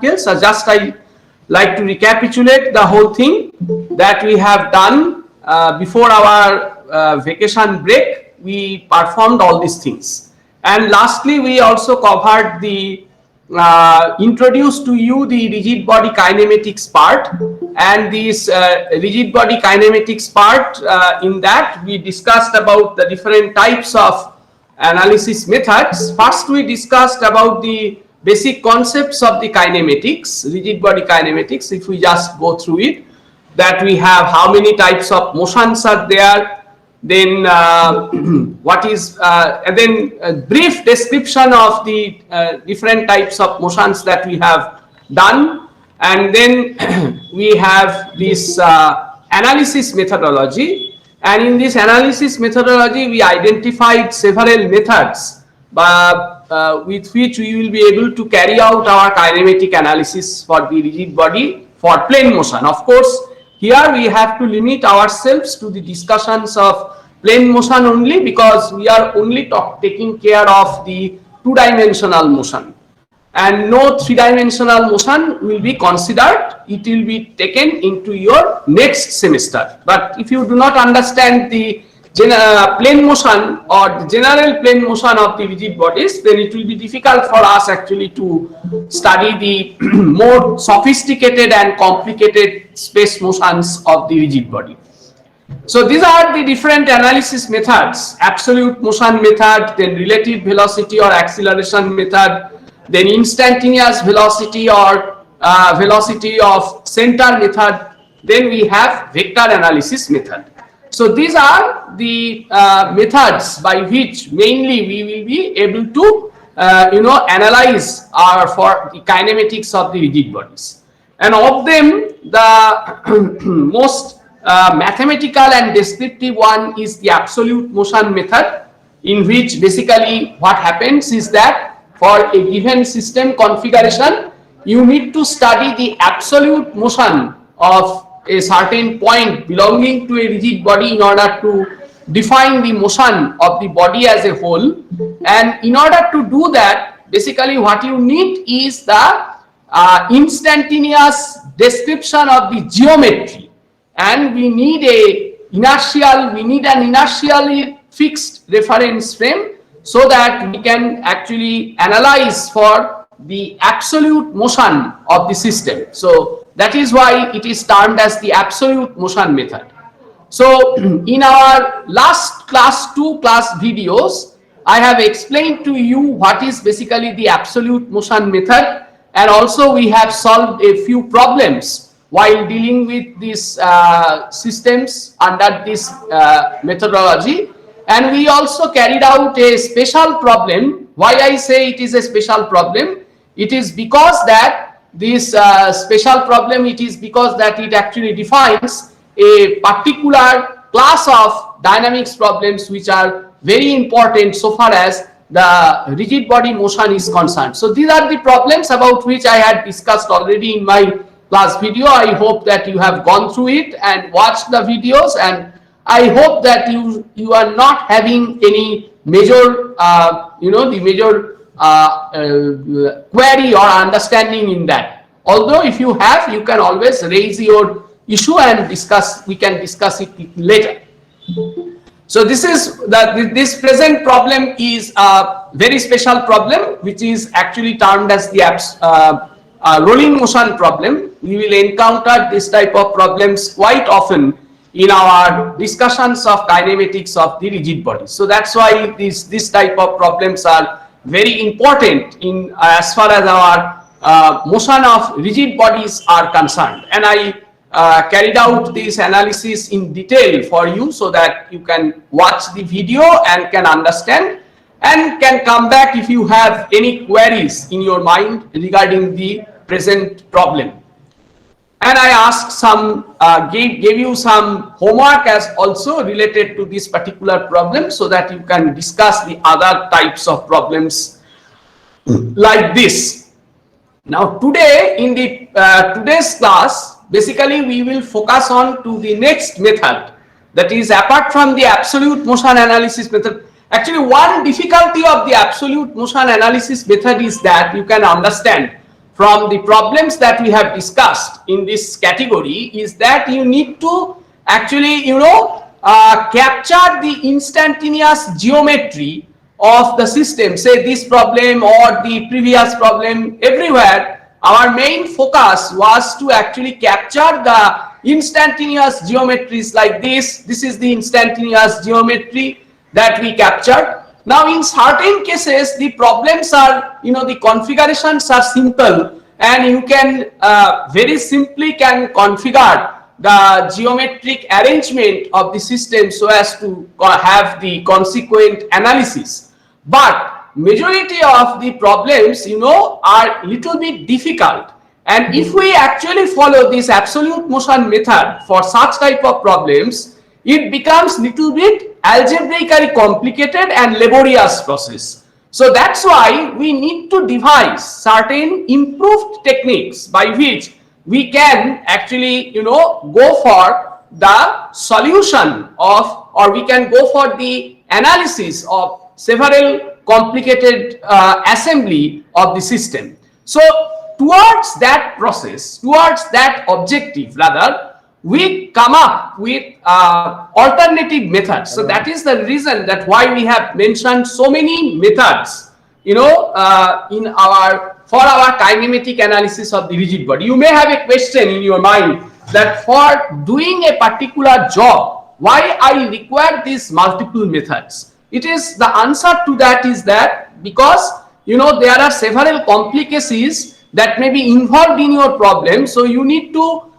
So just I like to recapitulate the whole thing that we have done before our vacation break. We performed all these things, and lastly we also covered the introduced to you the rigid body kinematics part, and this rigid body kinematics part, in that we discussed about the different types of analysis methods. First we discussed about the basic concepts of the kinematics, rigid body kinematics. If we just go through it, that we have how many types of motions are there, then what is and then a brief description of the different types of motions that we have done, and then we have this analysis methodology, and in this analysis methodology we identified several methods with which we will be able to carry out our kinematic analysis for the rigid body for plane motion. Of course, here we have to limit ourselves to the discussions of plane motion only, because we are only taking care of the two-dimensional motion, and no three-dimensional motion will be considered. It will be taken into your next semester. But if you do not understand the plane motion or the general plane motion of the rigid bodies, then it will be difficult for us actually to study the more sophisticated and complicated space motions of the rigid body. So these are the different analysis methods: absolute motion method, then relative velocity or acceleration method, then instantaneous velocity or velocity of center method, then we have vector analysis method. So these are the methods by which mainly we will be able to analyze for the kinematics of the rigid bodies. And of them, the most mathematical and descriptive one is the absolute motion method, in which basically what happens is that for a given system configuration, you need to study the absolute motion of a certain point belonging to a rigid body in order to define the motion of the body as a whole. And in order to do that, basically what you need is the instantaneous description of the geometry, and we need an inertially fixed reference frame, so that we can actually analyze for the absolute motion of the system. So that is why it is termed as the absolute motion method. So in our last class 2 class videos, I have explained to you what is basically the absolute motion method, and also we have solved a few problems while dealing with these systems under this methodology. And we also carried out a special problem. Why I say it is a special problem? It is because that this special problem, it is because that it actually defines a particular class of dynamics problems which are very important so far as the rigid body motion is concerned. So these are the problems about which I had discussed already in my class video. I hope that you have gone through it and watched the videos, and I hope that you are not having any major the major query or understanding in that. Although if you have, you can always raise your issue and we can discuss it later. So this present problem is a very special problem, which is actually termed as the rolling motion problem. We will encounter this type of problems quite often in our discussions of kinematics of the rigid body. So that's why this type of problems are very important in as far as our motion of rigid bodies are concerned. And I carried out this analysis in detail for you, so that you can watch the video and can understand, and can come back if you have any queries in your mind regarding the present problem. And I asked some, gave you some homework as also related to this particular problem, so that you can discuss the other types of problems like this. Now today, in the today's class, basically we will focus on to the next method, that is, apart from the absolute motion analysis method. Actually, one difficulty of the absolute motion analysis method is that you can understand from the problems that we have discussed in this category is that you need to actually, capture the instantaneous geometry of the system, say this problem or the previous problem. Everywhere our main focus was to actually capture the instantaneous geometries like this. This is the instantaneous geometry that we captured. Now in certain cases the problems are, the configurations are simple, and you can very simply can configure the geometric arrangement of the system so as to have the consequent analysis. But majority of the problems, are little bit difficult, and if we actually follow this absolute motion method for such type of problems, it becomes little bit algebraically complicated and laborious process. So that's why we need to devise certain improved techniques by which we can actually, go for the solution of, or we can go for the analysis of several complicated assembly of the system. So towards that process, towards that objective rather, we come up with alternative methods. So that is the reason that why we have mentioned so many methods, for our kinematic analysis of the rigid body. You may have a question in your mind that for doing a particular job, why I require these multiple methods. It is, the answer to that is that because there are several complications that may be involved in your problem, so you need to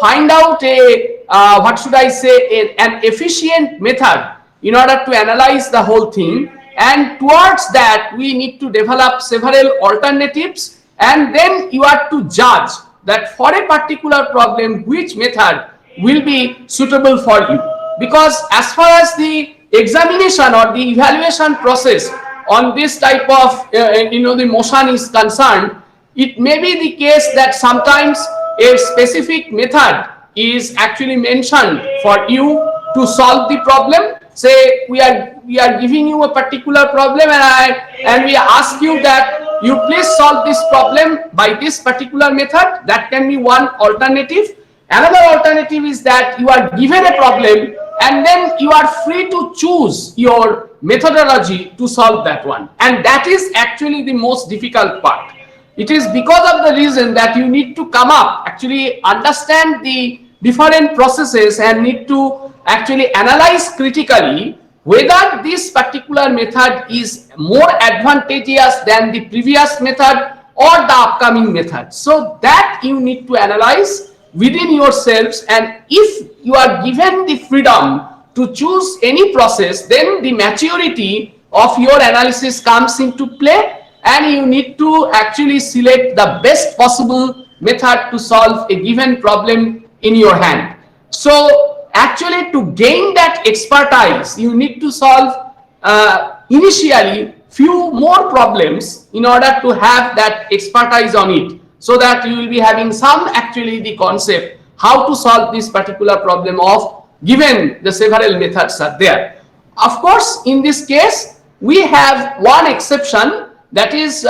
find out a an efficient method in order to analyze the whole thing, and towards that we need to develop several alternatives, and then you are to judge that for a particular problem which method will be suitable for you. Because as far as the examination or the evaluation process on this type of the motion is concerned, it may be the case that sometimes a specific method is actually mentioned for you to solve the problem. Say we are giving you a particular problem, and we ask you that you please solve this problem by this particular method. That can be one alternative. Another alternative is that you are given a problem and then you are free to choose your methodology to solve that one, and that is actually the most difficult part. It is because of the reason that you need to come up, actually understand the different processes, and need to actually analyze critically whether this particular method is more advantageous than the previous method or the upcoming method. So that you need to analyze within yourselves, and if you are given the freedom to choose any process, then the maturity of your analysis comes into play, and you need to actually select the best possible method to solve a given problem in your hand. So actually, to gain that expertise, you need to solve initially few more problems in order to have that expertise on it, so that you will be having some actually the concept how to solve this particular problem of given the several methods are there. Of course, in this case we have one exception, that is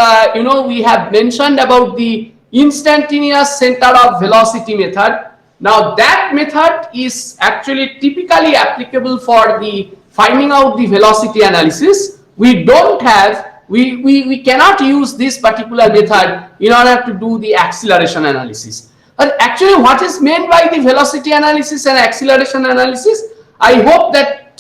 we have mentioned about the instantaneous center of velocity method. Now that method is actually typically applicable for the finding out the velocity analysis. We don't have, we cannot use this particular method in order to do the acceleration analysis. But actually what is meant by the velocity analysis and acceleration analysis, I hope that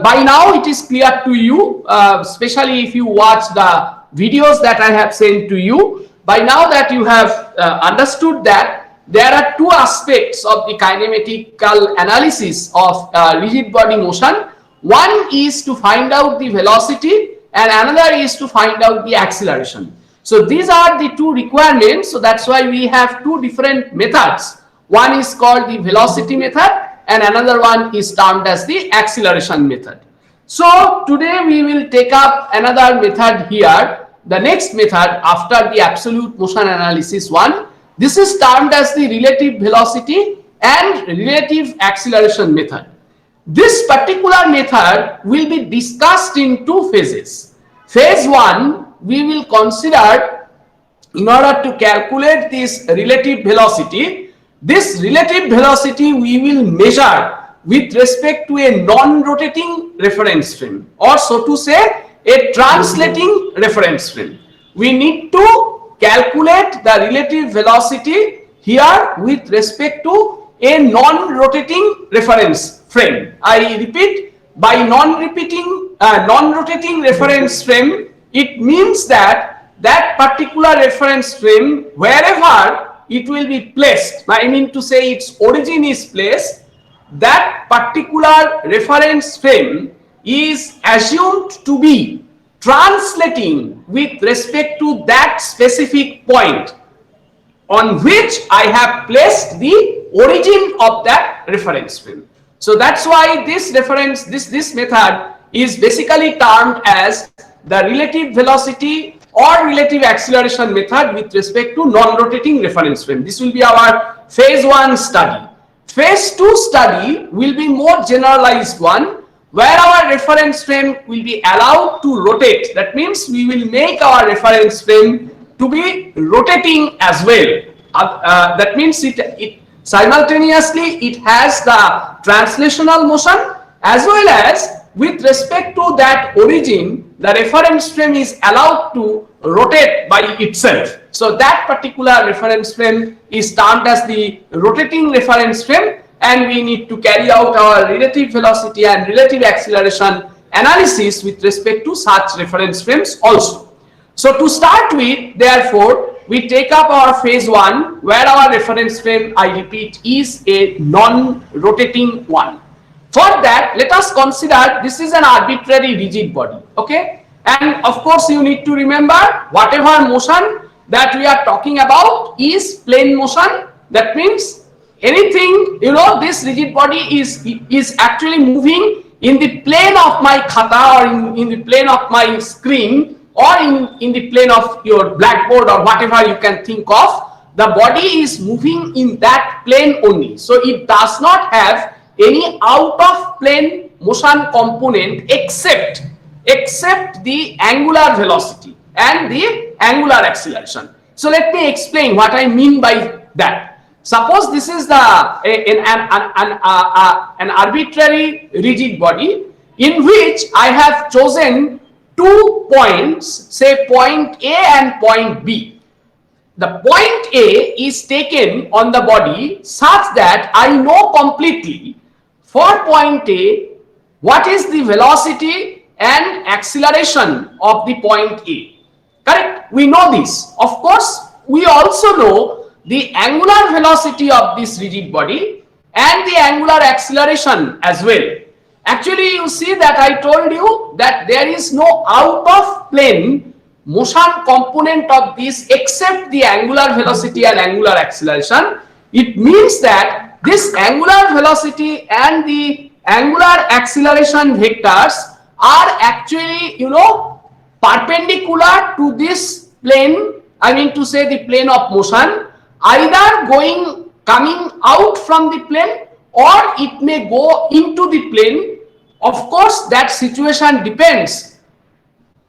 by now it is clear to you, especially if you watch the videos that I have sent to you. By now that you have understood that there are two aspects of the kinematical analysis of rigid body motion. One is to find out the velocity and another is to find out the acceleration. So these are the two requirements. So that's why we have two different methods. One is called the velocity method and another one is termed as the acceleration method. So today we will take up another method here, the next method after the absolute motion analysis one. This is termed as the relative velocity and relative acceleration method. This particular method will be discussed in two phases. Phase 1, we will consider in order to calculate this relative velocity we will measure with respect to a non-rotating reference frame, or so to say a translating reference frame. We need to calculate the relative velocity here with respect to a non-rotating reference frame. I repeat, by non-rotating reference frame, it means that that particular reference frame, wherever it will be placed, I mean to say its origin is placed, that particular reference frame is assumed to be translating with respect to that specific point on which I have placed the origin of that reference frame. So that's why this method is basically termed as the relative velocity or relative acceleration method with respect to non-rotating reference frame. This will be our phase 1 study. Phase 2 study will be more generalized one, where our reference frame will be allowed to rotate. That means we will make our reference frame to be rotating as well. That means it simultaneously it has the translational motion, as well as with respect to that origin, the reference frame is allowed to rotate by itself. So that particular reference frame is termed as the rotating reference frame, and we need to carry out our relative velocity and relative acceleration analysis with respect to such reference frames also. So to start with, therefore, we take up our phase 1, where our reference frame, I repeat, is a non-rotating one. For that, let us consider this is an arbitrary rigid body, okay? And of course, you need to remember whatever motion that we are talking about is plane motion. That means anything, this rigid body is actually moving in the plane of my khata, or in the plane of my screen, or in the plane of your blackboard, or whatever you can think of. The body is moving in that plane only. So it does not have any out of plane motion component except the angular velocity and the angular acceleration. So let me explain what I mean by that. Suppose this is an arbitrary rigid body in which I have chosen 2 points, say point A and point B. The point A is taken on the body such that I know completely for point A what is the velocity and acceleration of the point A. Correct? We know this. Of course, we also know the angular velocity of this rigid body and the angular acceleration as well. Actually, you see that I told you that there is no out of plane motion component of this except the angular velocity and angular acceleration. It means that this angular velocity and the angular acceleration vectors are actually, perpendicular to this plane, I mean to say the plane of motion, either coming out from the plane, or it may go into the plane. Of course, that situation depends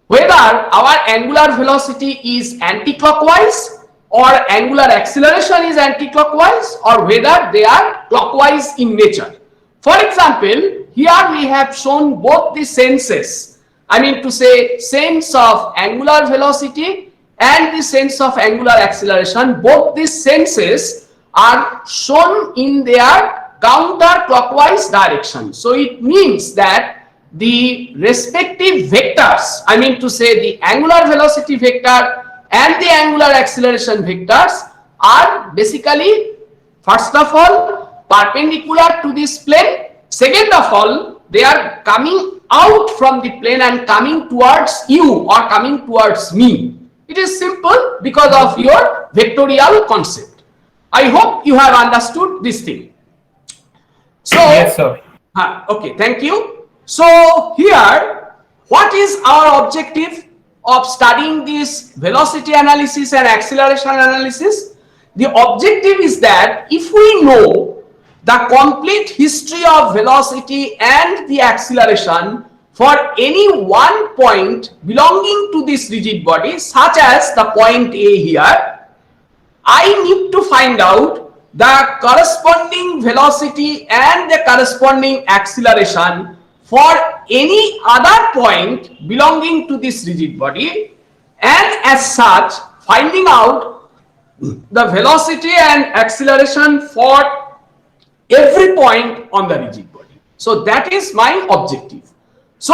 whether our angular velocity is anti-clockwise or angular acceleration is anti-clockwise, or whether they are clockwise in nature. For example, here we have shown both the senses, I mean to say sense of angular velocity and the sense of angular acceleration. Both these senses are shown in their counterclockwise direction. So it means that the respective vectors, I mean to say the angular velocity vector and the angular acceleration vectors, are basically, first of all, perpendicular to this plane. Second of all, they are coming out from the plane and coming towards you or coming towards me. It is simple because of your vectorial concept. I hope you have understood this thing. So, yes, sir. Okay, thank you. So here, what is our objective of studying this velocity analysis and acceleration analysis? The objective is that if we know the complete history of velocity and the acceleration for any one point belonging to this rigid body, such as the point A here, I need to find out the corresponding velocity and the corresponding acceleration for any other point belonging to this rigid body, and as such finding out the velocity and acceleration for every point on the rigid body. So that is my objective. So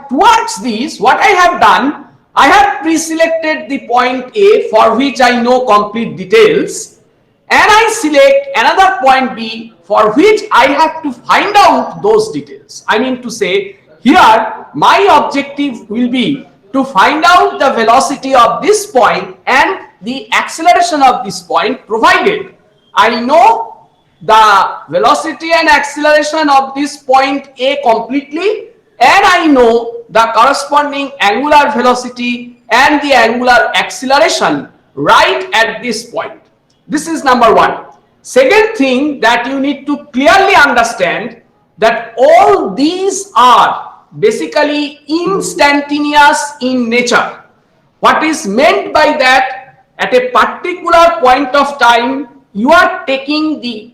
towards this, what I have done, I have pre-selected the point A for which I know complete details, and I select another point B for which I have to find out those details. I mean to say, here my objective will be to find out the velocity of this point and the acceleration of this point, provided I know the velocity and acceleration of this point A completely, and I know the corresponding angular velocity and the angular acceleration right at this point. This is number one. Second thing that you need to clearly understand, that all these are basically instantaneous in nature. What is meant by that, at a particular point of time, you are taking the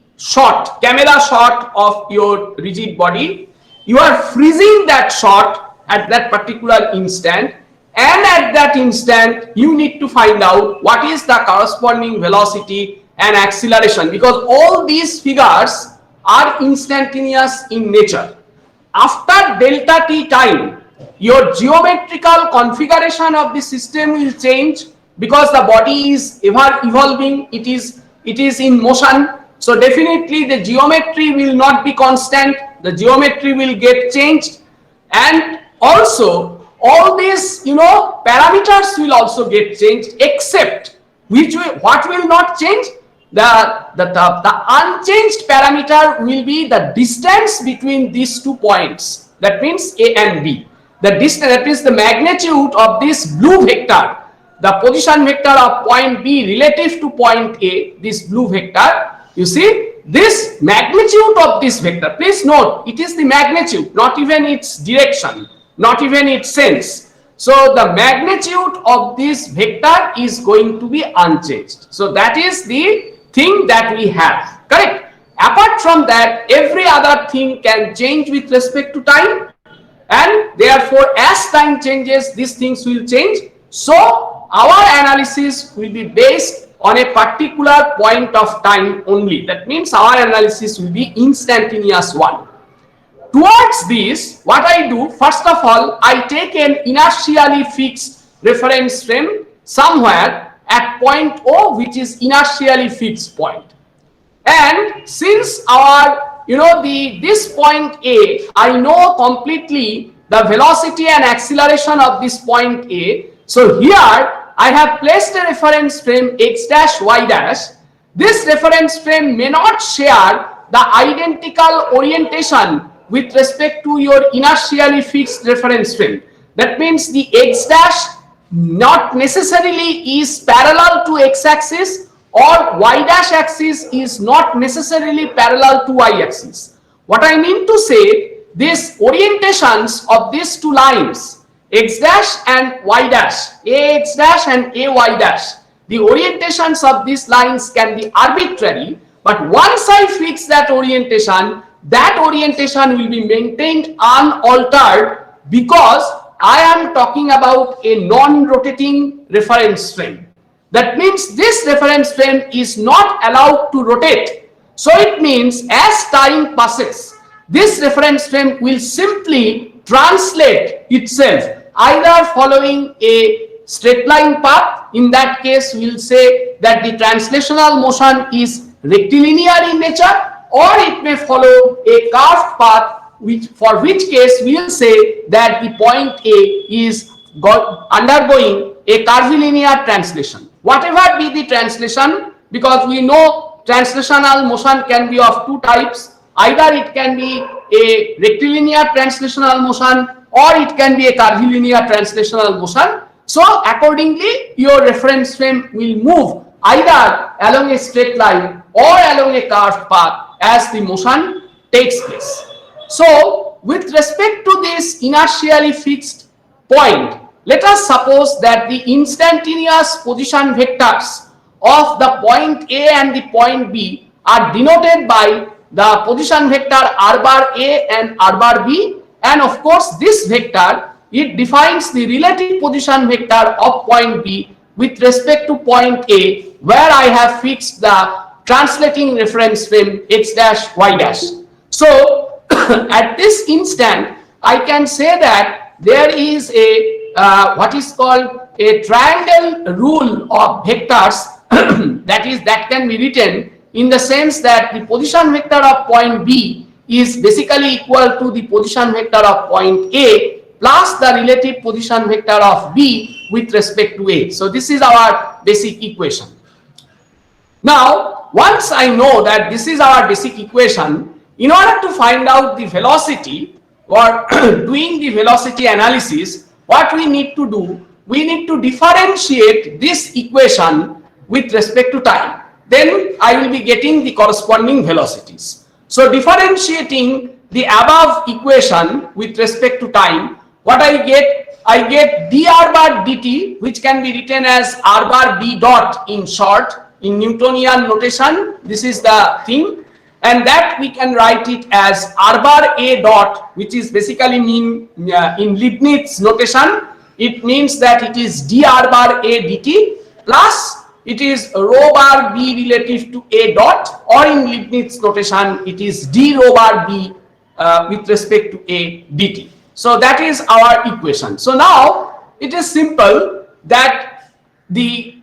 camera shot of your rigid body, you are freezing that shot at that particular instant, and at that instant you need to find out what is the corresponding velocity and acceleration, because all these figures are instantaneous in nature. After delta t time, your geometrical configuration of the system will change, because the body is ever evolving, it is in motion. So definitely the geometry will not be constant, the geometry will get changed, and also all these parameters will also get changed, except what will not change? The unchanged parameter will be the distance between these 2 points, that means A and B. The distance, that is the magnitude of this blue vector, the position vector of point B relative to point A, this blue vector. You see, this magnitude of this vector, please note, it is the magnitude, not even its direction, not even its sense. So the magnitude of this vector is going to be unchanged. So that is the thing that we have, correct? Apart from that, every other thing can change with respect to time, and therefore as time changes, these things will change. So our analysis will be based on a particular point of time only. That means our analysis will be instantaneous one. Towards this, what I do, first of all, I take an inertially fixed reference frame somewhere at point O, which is inertially fixed point. And since our this point A, I know completely the velocity and acceleration of this point A. So here I have placed a reference frame x dash y dash. This reference frame may not share the identical orientation with respect to your inertially fixed reference frame. That means the x dash not necessarily is parallel to x axis, or y dash axis is not necessarily parallel to y axis. What I mean to say, these orientations of these two lines, x dash and y dash, ax dash and ay dash, the orientations of these lines can be arbitrary, but once I fix that orientation will be maintained unaltered, because I am talking about a non-rotating reference frame. That means this reference frame is not allowed to rotate. So it means as time passes, this reference frame will simply translate itself, either following a straight line path. In that case, we will say that the translational motion is rectilinear in nature, or it may follow a curved path, for which case we will say that the point A is undergoing a curvilinear translation. Whatever be the translation, because we know translational motion can be of two types, either it can be a rectilinear translational motion, or it can be a curvilinear translational motion. So accordingly, your reference frame will move either along a straight line or along a curved path as the motion takes place. So with respect to this inertially fixed point, let us suppose that the instantaneous position vectors of the point A and the point B are denoted by the position vector r bar A and r bar B, and of course this vector, it defines the relative position vector of point B with respect to point A, where I have fixed the translating reference frame x dash y dash. So at this instant I can say that there is a what is called a triangle rule of vectors that can be written in the sense that the position vector of point B is basically equal to the position vector of point A plus the relative position vector of B with respect to A. So this is our basic equation. Now, once I know that this is our basic equation, in order to find out the velocity or doing the velocity analysis, what we need to do, we need to differentiate this equation with respect to time. Then I will be getting the corresponding velocities. So differentiating the above equation with respect to time, what I get dr bar dt, which can be written as r bar b dot in short, in Newtonian notation. This is the thing, and that we can write it as r bar a dot, which is basically mean in Leibniz notation, it means that it is dr bar a dt plus it is rho bar b relative to a dot, or in Leibniz notation it is d rho bar b with respect to a dt. So that is our equation. So now it is simple that the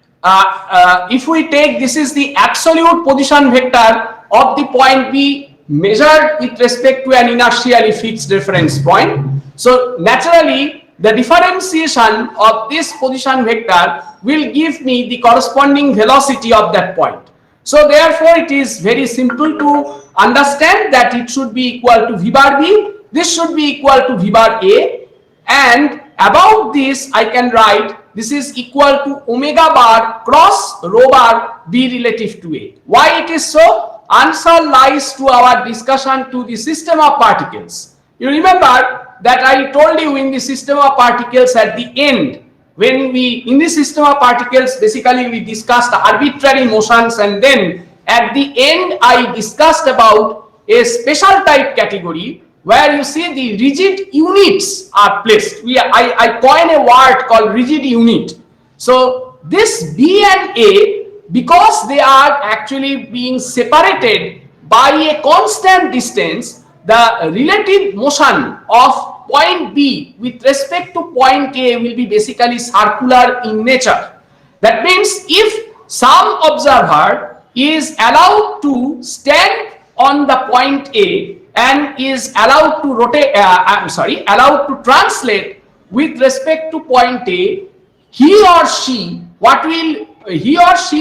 if we take, this is the absolute position vector of the point B measured with respect to an inertially fixed reference point. So naturally the differentiation of this position vector will give me the corresponding velocity of that point. So therefore it is very simple to understand that it should be equal to V bar B, this should be equal to V bar A, and about this I can write this is equal to omega bar cross rho bar B relative to A. Why it is so? Answer lies to our discussion to the system of particles. You remember that I told you in the system of particles at the end, when we in the system of particles basically we discussed arbitrary motions, and then at the end I discussed about a special type category where you see the rigid units are placed. I coin a word called rigid unit. So this B and A, because they are actually being separated by a constant distance, the relative motion of point B with respect to point A will be basically circular in nature. That means if some observer is allowed to stand on the point A and is allowed to rotate, allowed to translate with respect to point A, he or she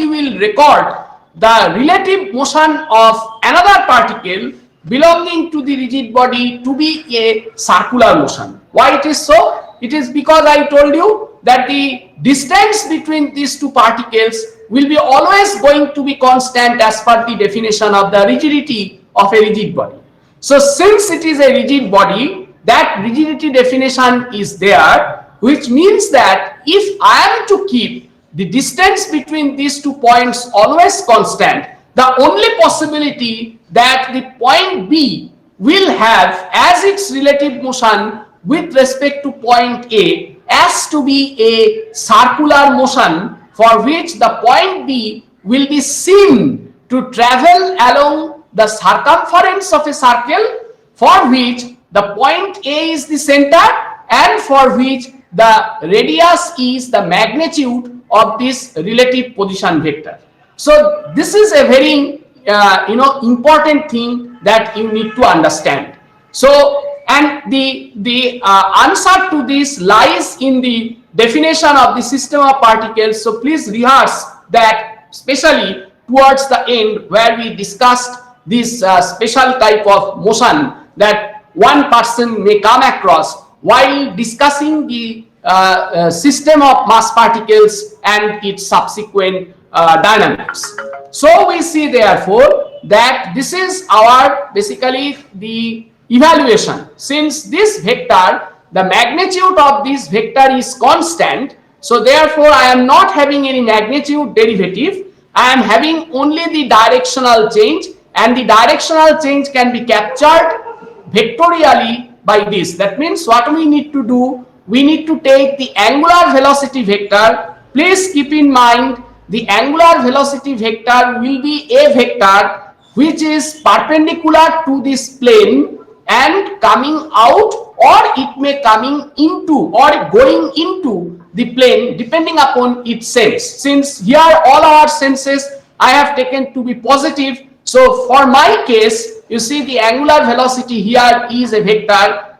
will record the relative motion of another particle belonging to the rigid body to be a circular motion. Why it is so? It is because I told you that the distance between these two particles will be always going to be constant as per the definition of the rigidity of a rigid body. So since it is a rigid body, that rigidity definition is there, which means that if I am to keep the distance between these 2 points always constant, the only possibility that the point B will have as its relative motion with respect to point A has to be a circular motion, for which the point B will be seen to travel along the circumference of a circle, for which the point A is the center and for which the radius is the magnitude of this relative position vector. So this is a very important thing that you need to understand. So, and the answer to this lies in the definition of the system of particles. So please rehearse that, especially towards the end where we discussed this special type of motion that one person may come across while discussing the system of mass particles and its subsequent dynamics. So we see therefore that this is our basically the evaluation. Since this vector, the magnitude of this vector is constant, so therefore I am not having any magnitude derivative. I am having only the directional change, and the directional change can be captured vectorially by this. That means what we need to do, we need to take the angular velocity vector. Please keep in mind, the angular velocity vector will be a vector which is perpendicular to this plane and coming out, or it may coming into or going into the plane depending upon its sense. Since here all our senses I have taken to be positive, so for my case, you see the angular velocity here is a vector,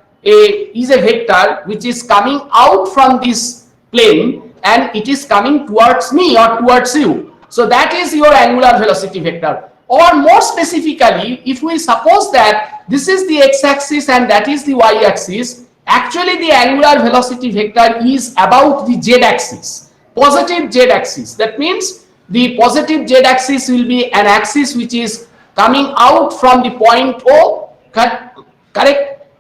which is coming out from this plane and it is coming towards me or towards you. So that is your angular velocity vector. Or more specifically, if we suppose that this is the x-axis and that is the y-axis, actually the angular velocity vector is about the z-axis, positive z-axis. That means the positive z-axis will be an axis which is coming out from the point O, correct?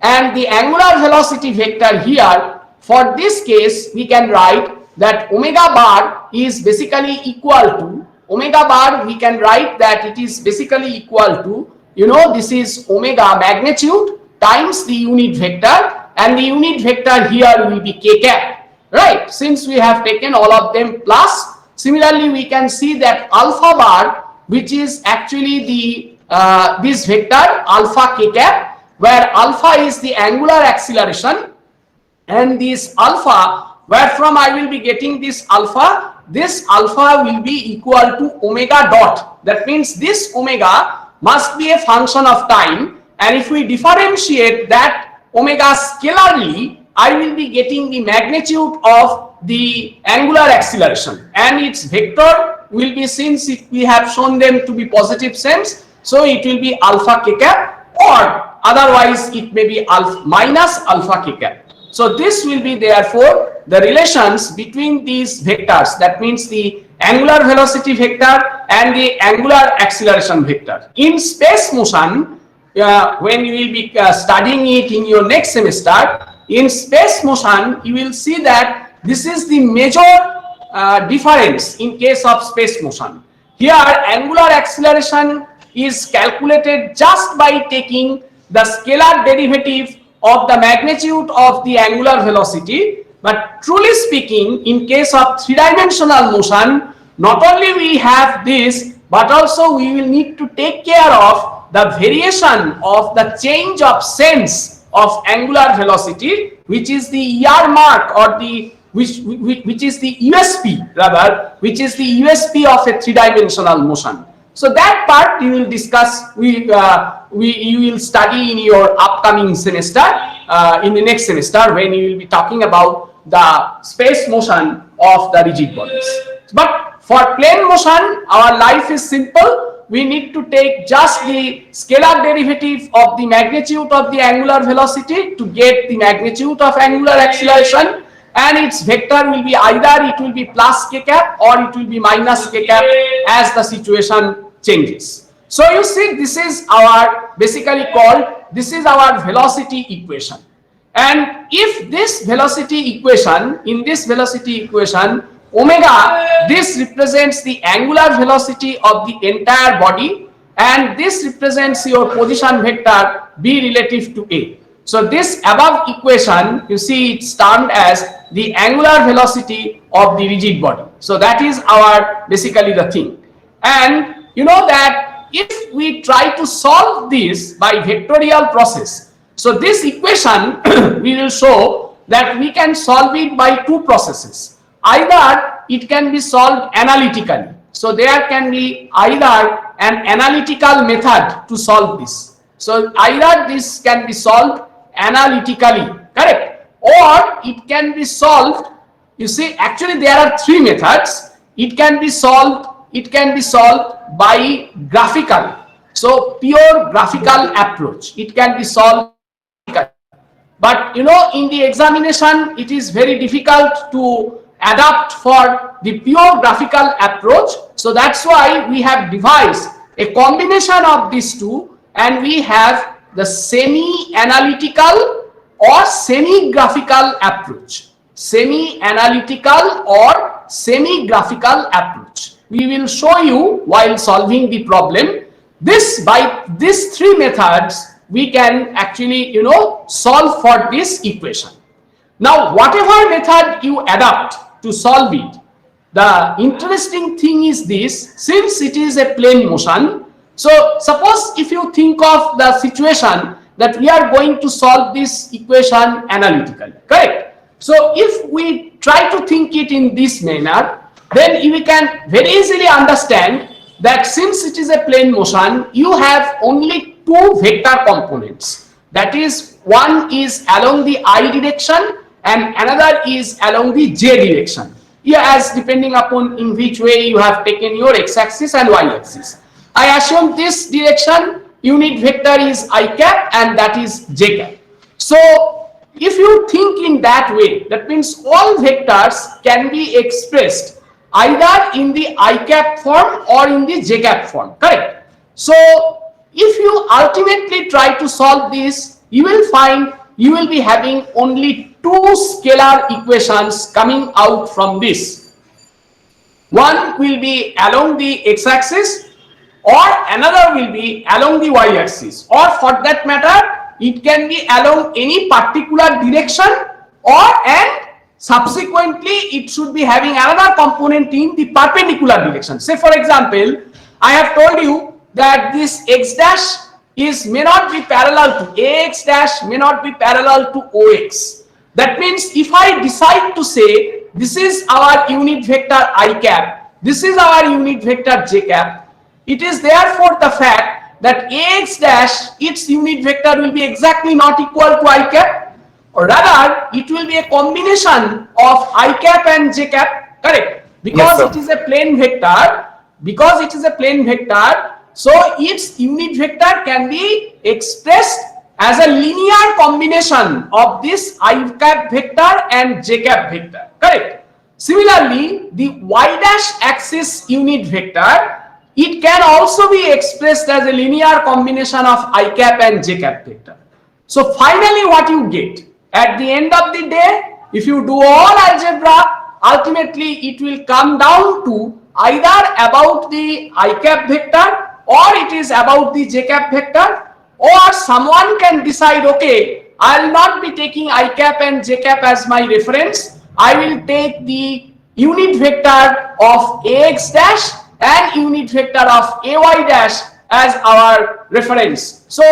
And the angular velocity vector here, for this case, we can write that omega bar is basically equal to, omega bar we can write that it is basically equal to, this is omega magnitude times the unit vector, and the unit vector here will be k cap, right? Since we have taken all of them plus. Similarly, we can see that alpha bar, which is actually the this vector alpha k cap, where alpha is the angular acceleration, and this alpha, where from I will be getting this alpha will be equal to omega dot. That means this omega must be a function of time, and if we differentiate that omega scalarly, I will be getting the magnitude of the angular acceleration, and its vector will be, since we have shown them to be positive sense, so it will be alpha k cap, or otherwise it may be alpha minus alpha k cap. So this will be therefore the relations between these vectors, that means the angular velocity vector and the angular acceleration vector. In space motion, when you will be studying it in your next semester, in space motion you will see that this is the major difference in case of space motion. Here angular acceleration is calculated just by taking the scalar derivative of the magnitude of the angular velocity, but truly speaking, in case of three-dimensional motion, not only we have this, but also we will need to take care of the variation of the change of sense of angular velocity, which is the ER mark, or the which is the USP rather, which is the USP of a three-dimensional motion. So that part you will discuss, you will study in your upcoming semester, in the next semester, when you will be talking about the space motion of the rigid bodies. But for plane motion, our life is simple. We need to take just the scalar derivative of the magnitude of the angular velocity to get the magnitude of angular acceleration, and its vector will be either it will be plus k cap or it will be minus k cap as the situation changes. So you see, this is our basically called, this is our velocity equation. And if this velocity equation, in this velocity equation, omega, this represents the angular velocity of the entire body, and this represents your position vector b relative to a. So this above equation, you see, it's termed as the angular velocity of the rigid body. So that is our basically the thing. And you know that if we try to solve this by vectorial process, so this equation we will show that we can solve it by two processes. Either it can be solved analytically. So there can be either an analytical method to solve this. So either this can be solved analytically, correct? Or it can be solved, you see, actually there are three methods. It can be solved by graphical. So pure graphical approach. It can be solved. But you know, in the examination, it is very difficult to adapt for the pure graphical approach. So that's why we have devised a combination of these two, and we have the semi-analytical or semi-graphical approach. Semi-analytical or semi-graphical approach. We will show you while solving the problem. By these three methods, we can actually, solve for this equation. Now, whatever method you adopt to solve it, the interesting thing is this: since it is a plane motion, so suppose if you think of the situation that we are going to solve this equation analytically, correct? So if we try to think it in this manner, then we can very easily understand that since it is a plane motion, you have only two vector components. That is, one is along the I direction and another is along the j direction. As depending upon in which way you have taken your x-axis and y-axis. I assume this direction unit vector is I cap and that is j cap. So if you think in that way, that means all vectors can be expressed either in the I cap form or in the j cap form, correct? So if you ultimately try to solve this, you will find you will be having only two scalar equations coming out from this. One will be along the x-axis or another will be along the y-axis, or for that matter it can be along any particular direction, and subsequently it should be having another component in the perpendicular direction. Say for example, I have told you that this x dash may not be parallel to ax dash, may not be parallel to ox. That means if I decide to say this is our unit vector I cap, this is our unit vector j cap, it is therefore the fact that ax dash, its unit vector will be exactly not equal to I cap, or rather it will be a combination of I cap and j cap, correct? Because it is a plane vector, so its unit vector can be expressed as a linear combination of this I cap vector and j cap vector, correct? Similarly, the y dash axis unit vector, it can also be expressed as a linear combination of I cap and j cap vector. So finally what you get at the end of the day, if you do all algebra, ultimately it will come down to either about the I cap vector or it is about the j cap vector, or someone can decide, okay, I will not be taking I cap and j cap as my reference, I will take the unit vector of ax dash and unit vector of ay dash as our reference. So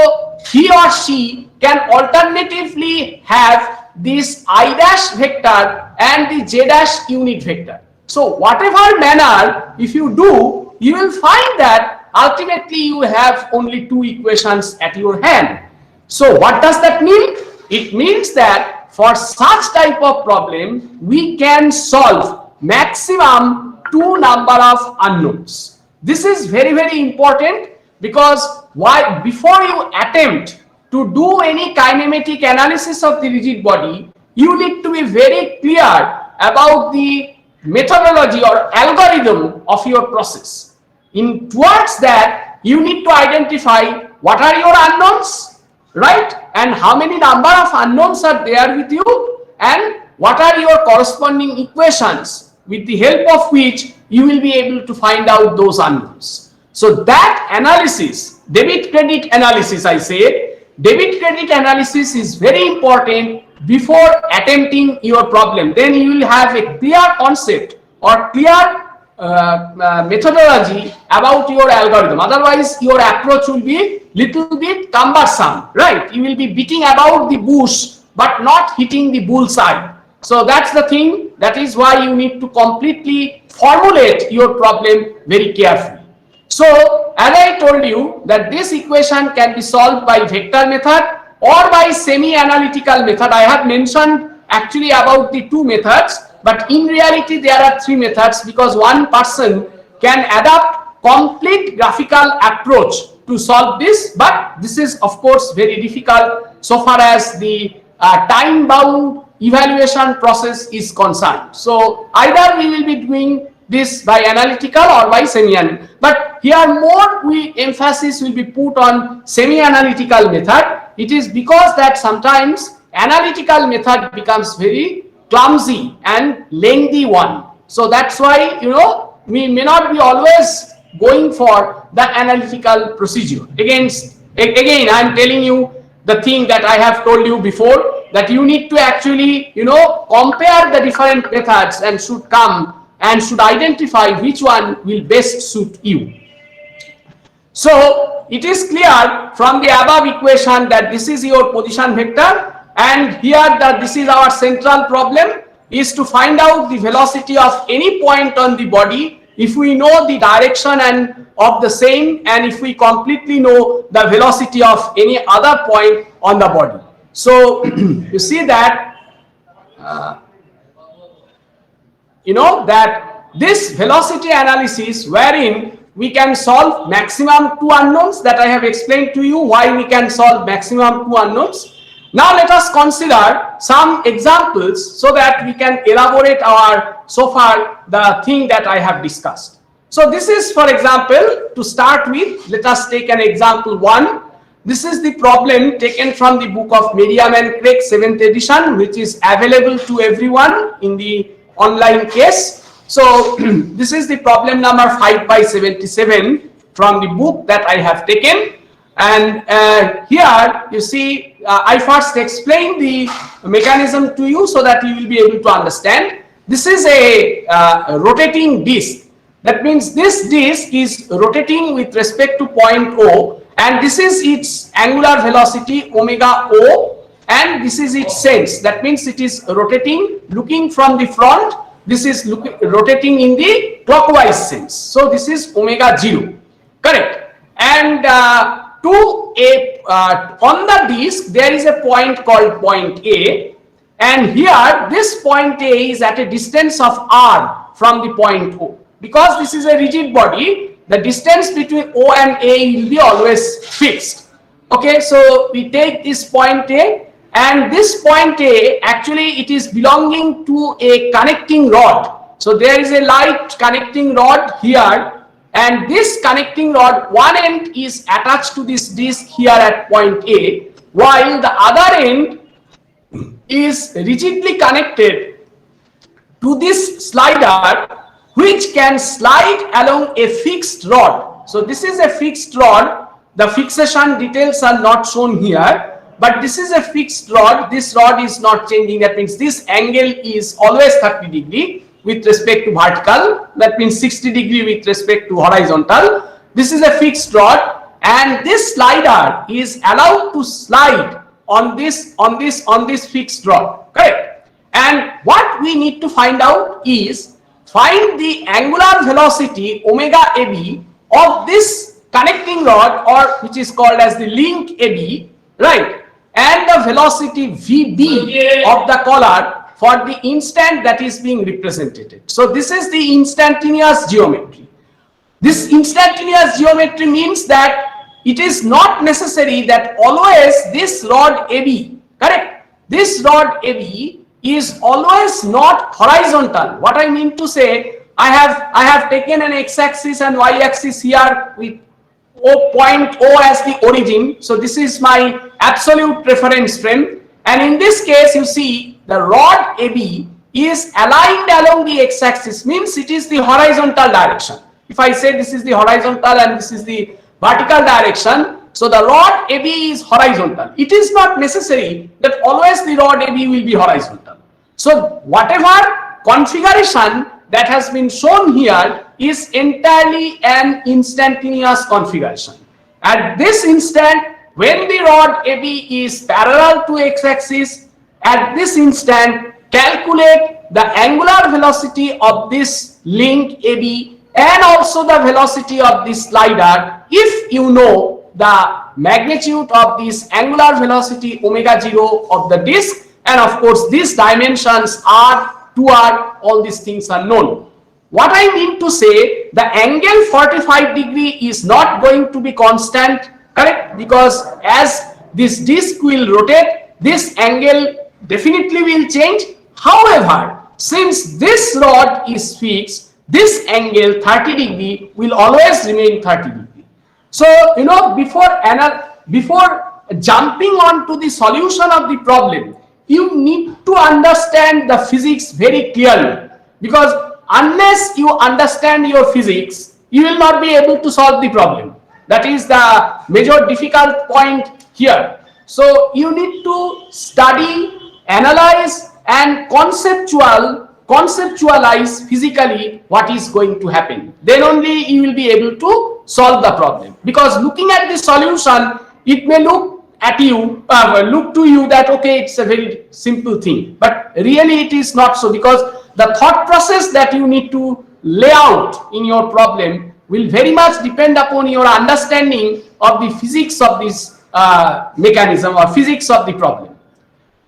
he or she can alternatively have this I dash vector and the j dash unit vector. So whatever manner if you do, you will find that ultimately you have only two equations at your hand. So what does that mean? It means that for such type of problem, we can solve maximum two number of unknowns. This is very, very important, because before you attempt to do any kinematic analysis of the rigid body, you need to be very clear about the methodology or algorithm of your process. Towards that, you need to identify what are your unknowns, right? And how many number of unknowns are there with you, and what are your corresponding equations with the help of which you will be able to find out those unknowns. So that analysis, debit credit analysis, I say, debit credit analysis is very important before attempting your problem. Then you will have a clear concept or clear methodology about your algorithm. Otherwise your approach will be little bit cumbersome, right? You will be beating about the bush but not hitting the bullseye. So that's the thing. That is why you need to completely formulate your problem very carefully. So as I told you that this equation can be solved by vector method or by semi-analytical method. I have mentioned actually about the two methods, but in reality there are three methods, because one person can adopt complete graphical approach to solve this, but this is of course very difficult so far as the time bound evaluation process is concerned. So either we will be doing this by analytical or by semi-analytical. But here more emphasis will be put on semi-analytical method. It is because that sometimes analytical method becomes very clumsy and lengthy one. So that's why, you know, we may not be always going for the analytical procedure. Again, I am telling you the thing that I have told you before, that you need to actually, you know, compare the different methods and should come and should identify which one will best suit you. So it is clear from the above equation that this is your position vector, and here that this is our central problem, is to find out the velocity of any point on the body if we know the direction and of the same, and if we completely know the velocity of any other point on the body. So you see that you know that this velocity analysis, wherein we can solve maximum two unknowns, that I have explained to you why we can solve maximum two unknowns. Now let us consider some examples so that we can elaborate our so far the thing that I have discussed. So this is, for example, to start with, let us take an example 1. This is the problem taken from the book of Merriam and Craig 7th edition, which is available to everyone in the online case. So this is the problem number 5/77 from the book that I have taken. And here you see, I first explain the mechanism to you so that you will be able to understand. This is a rotating disc. That means this disc is rotating with respect to point O, and this is its angular velocity omega O, and this is its sense. That means it is rotating looking from the front. This is rotating in the clockwise sense. So this is omega 0, correct? And on the disc there is a point called point A, and here this point A is at a distance of r from the point O. Because this is a rigid body, the distance between O and A will be always fixed. Okay, so we take this point A, and this point A, actually it is belonging to a connecting rod. So there is a light connecting rod here, and this connecting rod, one end is attached to this disc here at point A, while the other end is rigidly connected to this slider, which can slide along a fixed rod. So this is a fixed rod. The fixation details are not shown here, but this is a fixed rod. This rod is not changing. That means this angle is always 30 degree with respect to vertical. That means 60 degree with respect to horizontal. This is a fixed rod, and this slider is allowed to slide on this fixed rod, correct? And what we need to find out is, find the angular velocity omega AB of this connecting rod, or which is called as the link AB, right? And the velocity VB of the collar for the instant that is being represented. So this is the instantaneous geometry. This instantaneous geometry means that it is not necessary that always this rod AB, correct? This rod AB is always not horizontal. What I mean to say, I have taken an x-axis and y-axis here with point O as the origin. So this is my absolute reference frame, and in this case you see the rod AB is aligned along the x-axis, means it is the horizontal direction. If I say this is the horizontal and this is the vertical direction, so the rod AB is horizontal. It is not necessary that always the rod AB will be horizontal. So whatever configuration that has been shown here is entirely an instantaneous configuration. At this instant, when the rod AB is parallel to x-axis, at this instant calculate the angular velocity of this link AB and also the velocity of this slider if you know the magnitude of this angular velocity omega 0 of the disc, and of course these dimensions are 2r, all these things are known. What I mean to say, the angle 45 degree is not going to be constant, correct? Because as this disc will rotate, this angle definitely will change. However, since this rod is fixed, this angle 30 degree will always remain 30 degree. So, before jumping onto the solution of the problem, you need to understand the physics very clearly, because unless you understand your physics, you will not be able to solve the problem. That is the major difficult point here. So you need to study, analyze, and conceptualize physically what is going to happen. Then only you will be able to solve the problem. Because looking at the solution, it may look to you that okay, it's a very simple thing, but really it is not so, because the thought process that you need to lay out in your problem will very much depend upon your understanding of the physics of this mechanism or physics of the problem.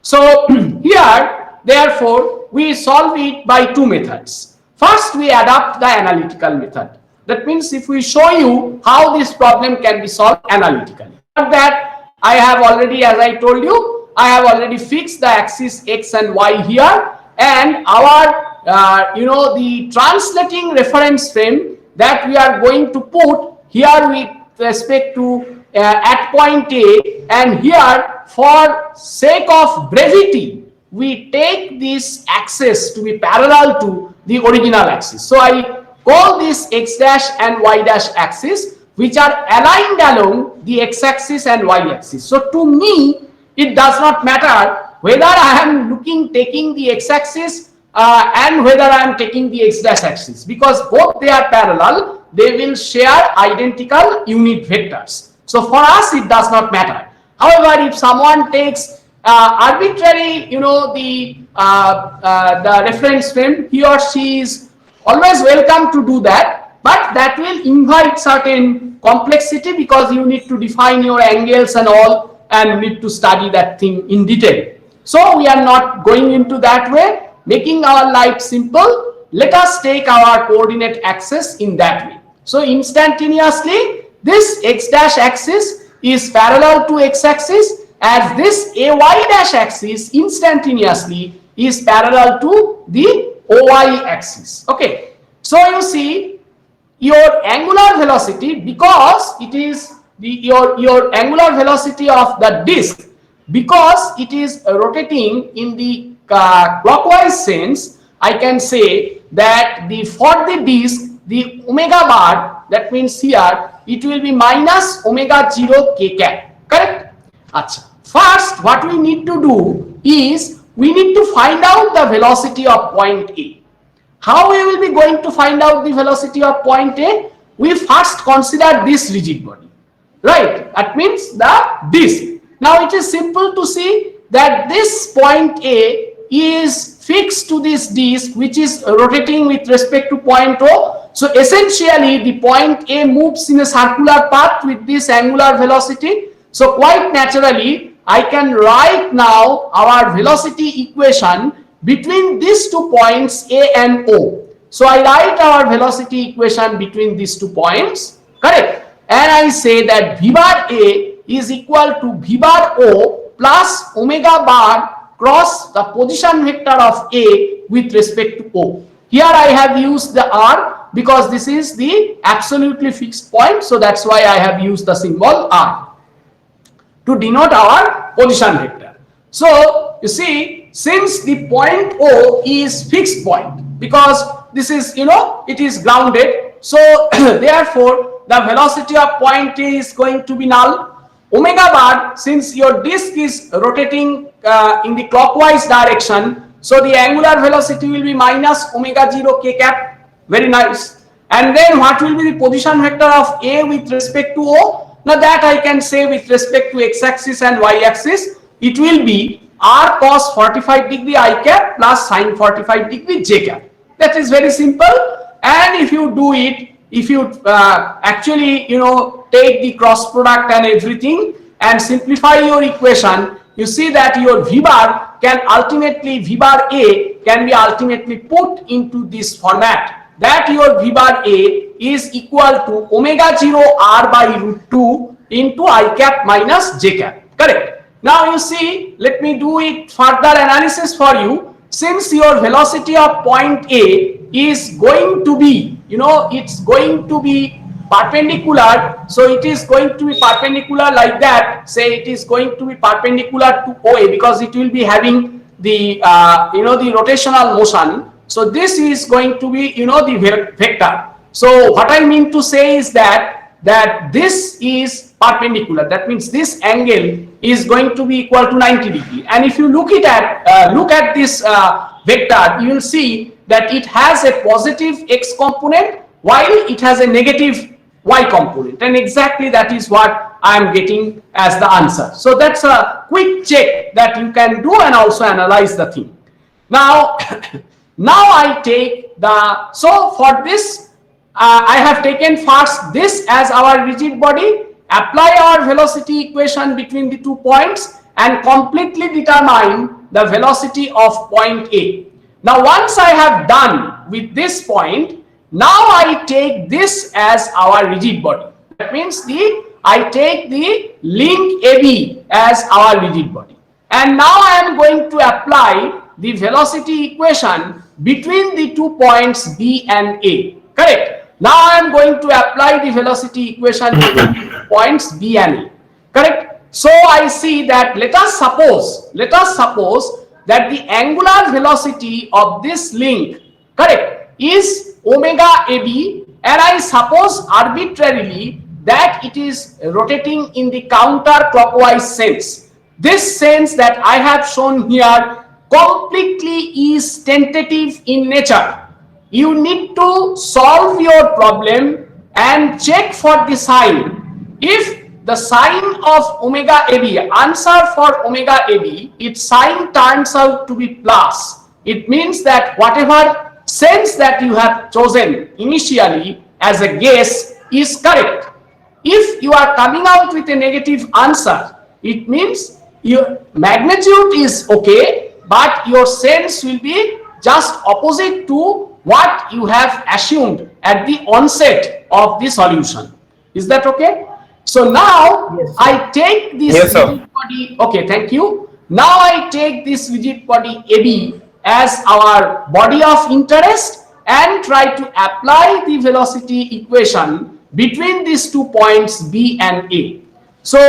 So here, therefore, we solve it by two methods. First, we adopt the analytical method. That means if we show you how this problem can be solved analytically. For that, I have already, as I told you, I have already fixed the axis x and y here, and our the translating reference frame that we are going to put here with respect to at point A, and here for sake of brevity we take this axis to be parallel to the original axis. So I call this x dash and y dash axis, which are aligned along the x-axis and y-axis. So to me, it does not matter whether I am taking the x-axis and whether I am taking the x-dash axis, because both they are parallel, they will share identical unit vectors. So for us, it does not matter. However, if someone takes arbitrary, the reference frame, he or she is always welcome to do that. But that will invite certain complexity, because you need to define your angles and all, and need to study that thing in detail. So we are not going into that way, making our life simple. Let us take our coordinate axis in that way. So instantaneously, this x dash axis is parallel to x axis, as this ay dash axis instantaneously is parallel to the oy axis. Okay, so you see, your angular velocity, because it is your angular velocity of the disk, because it is rotating in the clockwise sense, I can say that for the disk, the omega bar, that means here it will be minus omega 0 k cap. Correct? Achha. First, what we need to do is we need to find out the velocity of point A. How we will be going to find out the velocity of point A? We first consider this rigid body, right? That means the disk. Now it is simple to see that this point A is fixed to this disk, which is rotating with respect to point O. So essentially the point A moves in a circular path with this angular velocity. So quite naturally, I can write now our velocity equation between these 2 points A and O. So I write our velocity equation between these 2 points, correct? And I say that V bar A is equal to V bar O plus omega bar cross the position vector of A with respect to O. Here I have used the R because this is the absolutely fixed point. So that's why I have used the symbol R to denote our position vector. So you see, since the point O is fixed point, because this is, it is grounded, so therefore the velocity of point A is going to be null. Omega bar, since your disk is rotating in the clockwise direction, so the angular velocity will be minus omega 0 k cap. Very nice. And then what will be the position vector of A with respect to O? Now that I can say with respect to x-axis and y-axis, it will be r cos 45 degree I cap plus sin 45 degree j cap. That is very simple. And if you do it, if you actually take the cross product and everything and simplify your equation, you see that your V bar can ultimately, V bar A can be ultimately put into this format, that your V bar A is equal to omega 0 r by root 2 into I cap minus j cap. Correct? Now you see, let me do it further analysis for you. since your velocity of point A is going to be, it's going to be perpendicular, so it is going to be perpendicular like that. Say it is going to be perpendicular to OA because it will be having the the rotational motion. So this is going to be the vector. So what I mean to say is that this is perpendicular. That means this angle is going to be equal to 90 degree. And if you look at this vector, you will see that it has a positive x component while it has a negative y component, and exactly that is what I am getting as the answer. So that's a quick check that you can do and also analyze the thing. Now I take so for this I have taken first this as our rigid body, apply our velocity equation between the 2 points and completely determine the velocity of point A. Now once I have done with this point, now I take this as our rigid body. That means I take the link AB as our rigid body. And now I am going to apply the velocity equation between the 2 points B and A. Correct? Now I am going to apply the velocity equation between the 2 points B and A. Correct? So I see that let us suppose that the angular velocity of this link, correct, is omega AB, and I suppose arbitrarily that it is rotating in the counterclockwise sense. This sense that I have shown here completely is tentative in nature. You need to solve your problem and check for the sign. If the sign of omega AB, answer for omega AB, its sign turns out to be plus, it means that whatever sense that you have chosen initially as a guess is correct. If you are coming out with a negative answer, it means your magnitude is okay, but your sense will be just opposite to what you have assumed at the onset of the solution. Is that okay? So now yes, I take this rigid body. Okay, thank you. Now I take this rigid body AB as our body of interest and try to apply the velocity equation between these 2 points B and A. So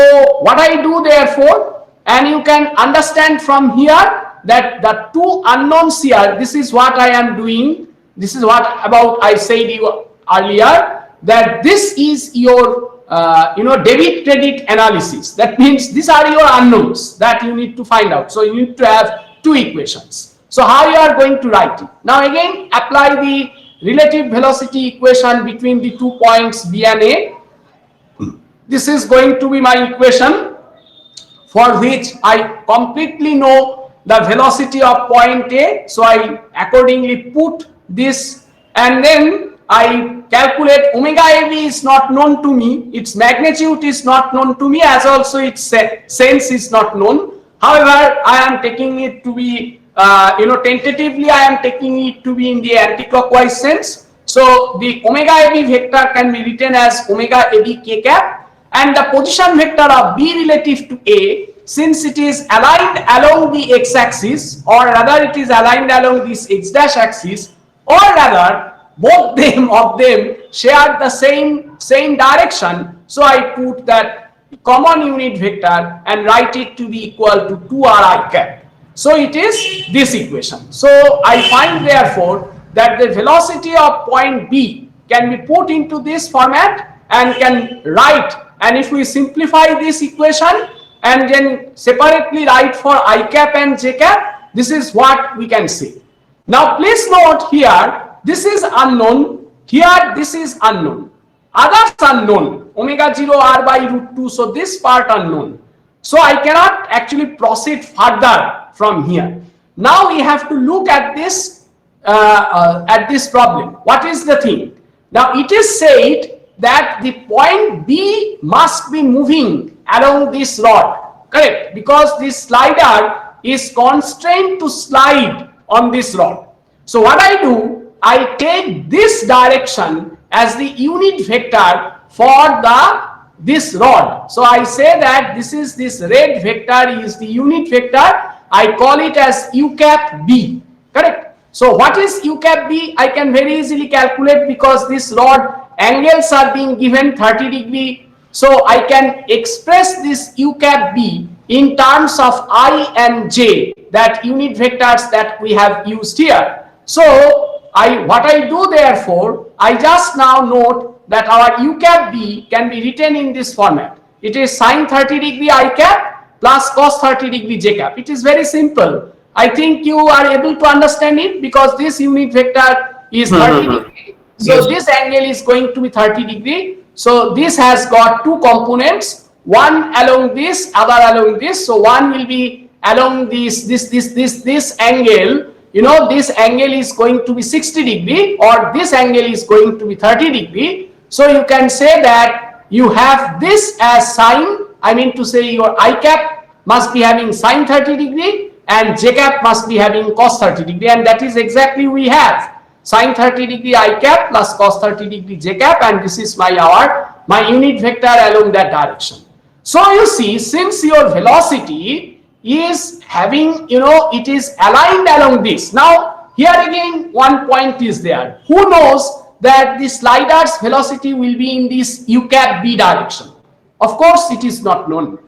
what I do therefore, and you can understand from here that the 2 unknowns here, this is what I am doing. This is what about I said you earlier, that this is your debit credit analysis. That means these are your unknowns that you need to find out. So you need to have 2 equations. So how you are going to write it? Now again apply the relative velocity equation between the 2 points B and A. This is going to be my equation for which I completely know the velocity of point A. So I accordingly put this, and then I calculate omega AB is not known to me, its magnitude is not known to me, as also its sense is not known. However, I am taking it to be tentatively I am taking it to be in the anti-clockwise sense. So the omega AB vector can be written as omega AB k cap, and the position vector of B relative to A, since it is aligned along the x-axis, or rather it is aligned along this x dash axis, or rather both of them share the same direction. So I put that common unit vector and write it to be equal to 2r cap. So it is this equation. So I find therefore that the velocity of point B can be put into this format and can write, and if we simplify this equation and then separately write for I cap and j cap, this is what we can see. Now please note here, this is unknown, here this is unknown, others unknown, omega 0 r by root 2, so this part unknown. So I cannot actually proceed further from here. Now we have to look at this problem. What is the thing? Now it is said that the point B must be moving along this rod, correct? Because this slider is constrained to slide on this rod. So what I do, I take this direction as the unit vector for this rod. So I say that this red vector is the unit vector. I call it as u cap B. correct? So what is u cap b? I can very easily calculate because this rod angles are being given 30 degree. So I can express this u cap b in terms of I and j, that unit vectors that we have used here. So what I do therefore, I just now note that our u cap b can be written in this format. It is sine 30 degree I cap plus cos 30 degree j cap. It is very simple. I think you are able to understand it because this unit vector is 30 degree. So yes, this angle is going to be 30 degree. So this has got two components, one along this, other along this. So one will be along this angle. You know, this angle is going to be 60 degree or this angle is going to be 30 degree. So you can say that you have this as sine, I mean to say your I cap must be having sine 30 degree and j cap must be having cos 30 degree, and that is exactly we have sine 30 degree I cap plus cos 30 degree j cap, and this is my unit vector along that direction. So you see, since your velocity is having, you know, it is aligned along this. Now here again one point is there. Who knows that the slider's velocity will be in this u cap b direction? Of course it is not known.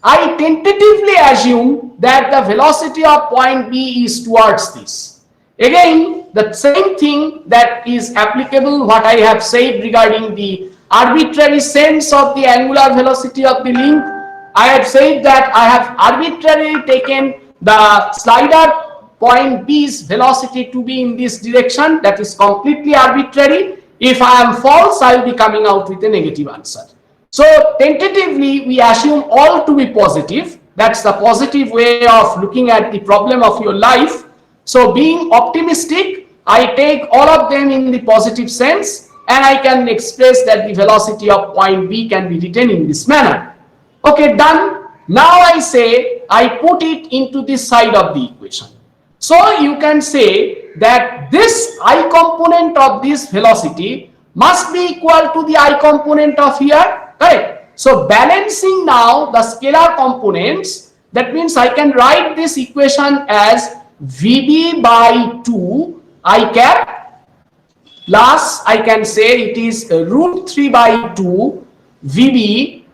I tentatively assume that the velocity of point B is towards this. Again, the same thing that is applicable what I have said regarding the arbitrary sense of the angular velocity of the link. I have said that I have arbitrarily taken the slider point B's velocity to be in this direction. That is completely arbitrary. If I am false, I will be coming out with a negative answer. So tentatively we assume all to be positive. That's the positive way of looking at the problem of your life. So being optimistic, I take all of them in the positive sense and I can express that the velocity of point B can be written in this manner. Okay, done. Now I say I put it into this side of the equation. So you can say that this I component of this velocity must be equal to the I component of here. Correct. So balancing now the scalar components, that means I can write this equation as Vb by 2 I cap plus I can say it is root 3 by 2 Vb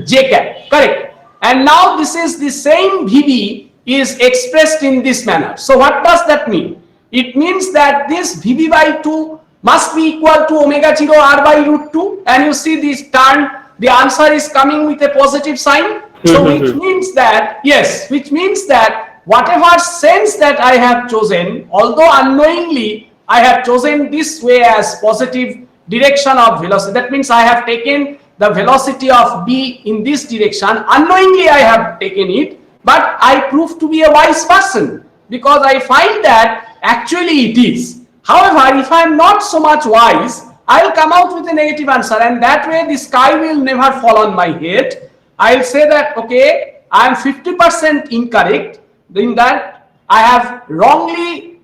j cap. Correct. And now this is the same Vb is expressed in this manner. So what does that mean? It means that this Vb by 2 must be equal to omega 0 r by root 2, and you see this turn. The answer is coming with a positive sign. So which means that, yes, which means that whatever sense that I have chosen, although unknowingly I have chosen this way as positive direction of velocity, that means I have taken the velocity of B in this direction. Unknowingly I have taken it, but I prove to be a wise person because I find that actually it is. However, if I am not so much wise, I will come out with a negative answer, and that way the sky will never fall on my head. I will say that, okay, I am 50% incorrect, in that I have wrongly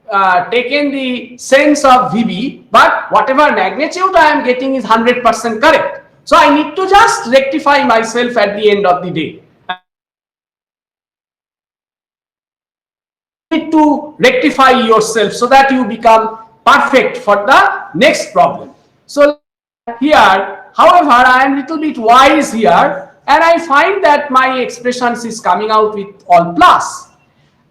taken the sense of Vb, but whatever magnitude I am getting is 100% correct. So I need to just rectify myself at the end of the day. You need to rectify yourself so that you become perfect for the next problem. So here, however, I am a little bit wise here and I find that my expressions is coming out with all plus.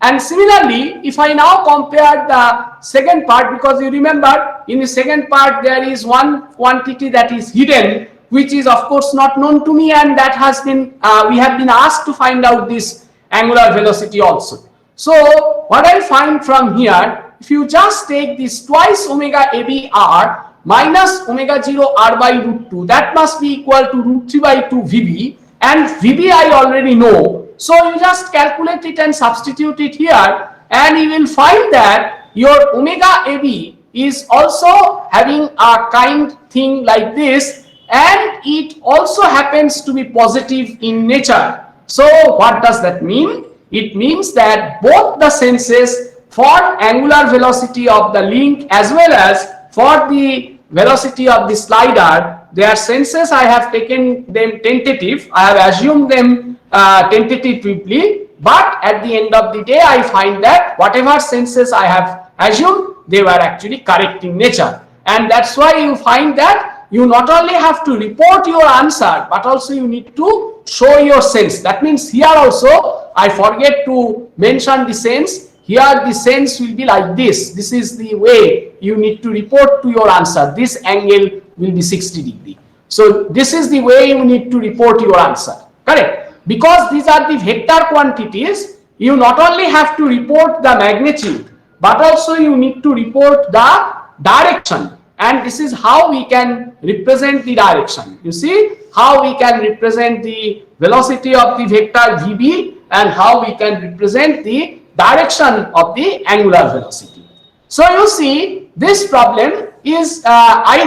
And similarly, if I now compare the second part, because you remember in the second part there is one quantity that is hidden, which is of course not known to me, and that has been, we have been asked to find out this angular velocity also. So what I find from here, if you just take this twice omega AB r minus omega 0 r by root 2, that must be equal to root 3 by 2 Vb, and Vb I already know. So you just calculate it and substitute it here, and you will find that your omega AB is also having a kind thing like this, and it also happens to be positive in nature. So what does that mean? It means that both the senses for angular velocity of the link as well as for the velocity of the slider, their senses I have taken them tentative, I have assumed them tentatively, but at the end of the day I find that whatever senses I have assumed they were actually correct in nature. And that's why you find that you not only have to report your answer, but also you need to show your sense. That means here also, I forget to mention the sense. Here the sense will be like this. This is the way you need to report to your answer. This angle will be 60 degree. So this is the way you need to report your answer. Correct? Because these are the vector quantities, you not only have to report the magnitude, but also you need to report the direction. And this is how we can represent the direction. You see how we can represent the velocity of the vector VB and how we can represent the direction of the angular velocity. So you see, this problem is, I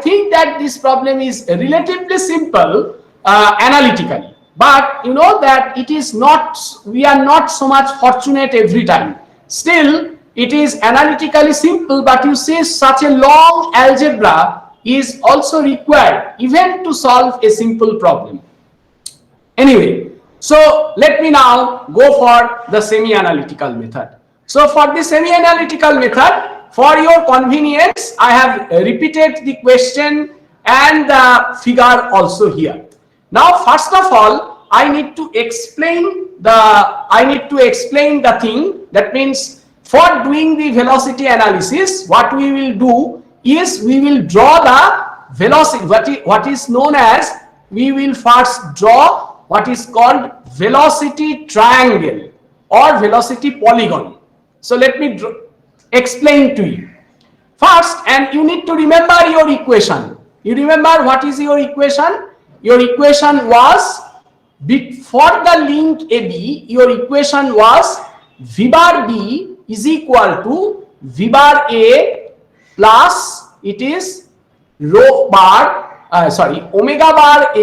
think that this problem is relatively simple analytically, but you know that it is not, we are not so much fortunate every time. Still, it is analytically simple, but you see such a long algebra is also required even to solve a simple problem. Anyway, so let me now go for the semi-analytical method. So for the semi-analytical method, for your convenience, I have repeated the question and the figure also here. Now, first of all, I need to explain the thing. That means for doing the velocity analysis, what we will do is we will draw the velocity, what is known as, we will first draw what is called velocity triangle or velocity polygon. So let me explain to you. First, and you need to remember your equation. You remember what is your equation? Your equation was, for the link AB, your equation was V bar B is equal to V bar A plus it is omega bar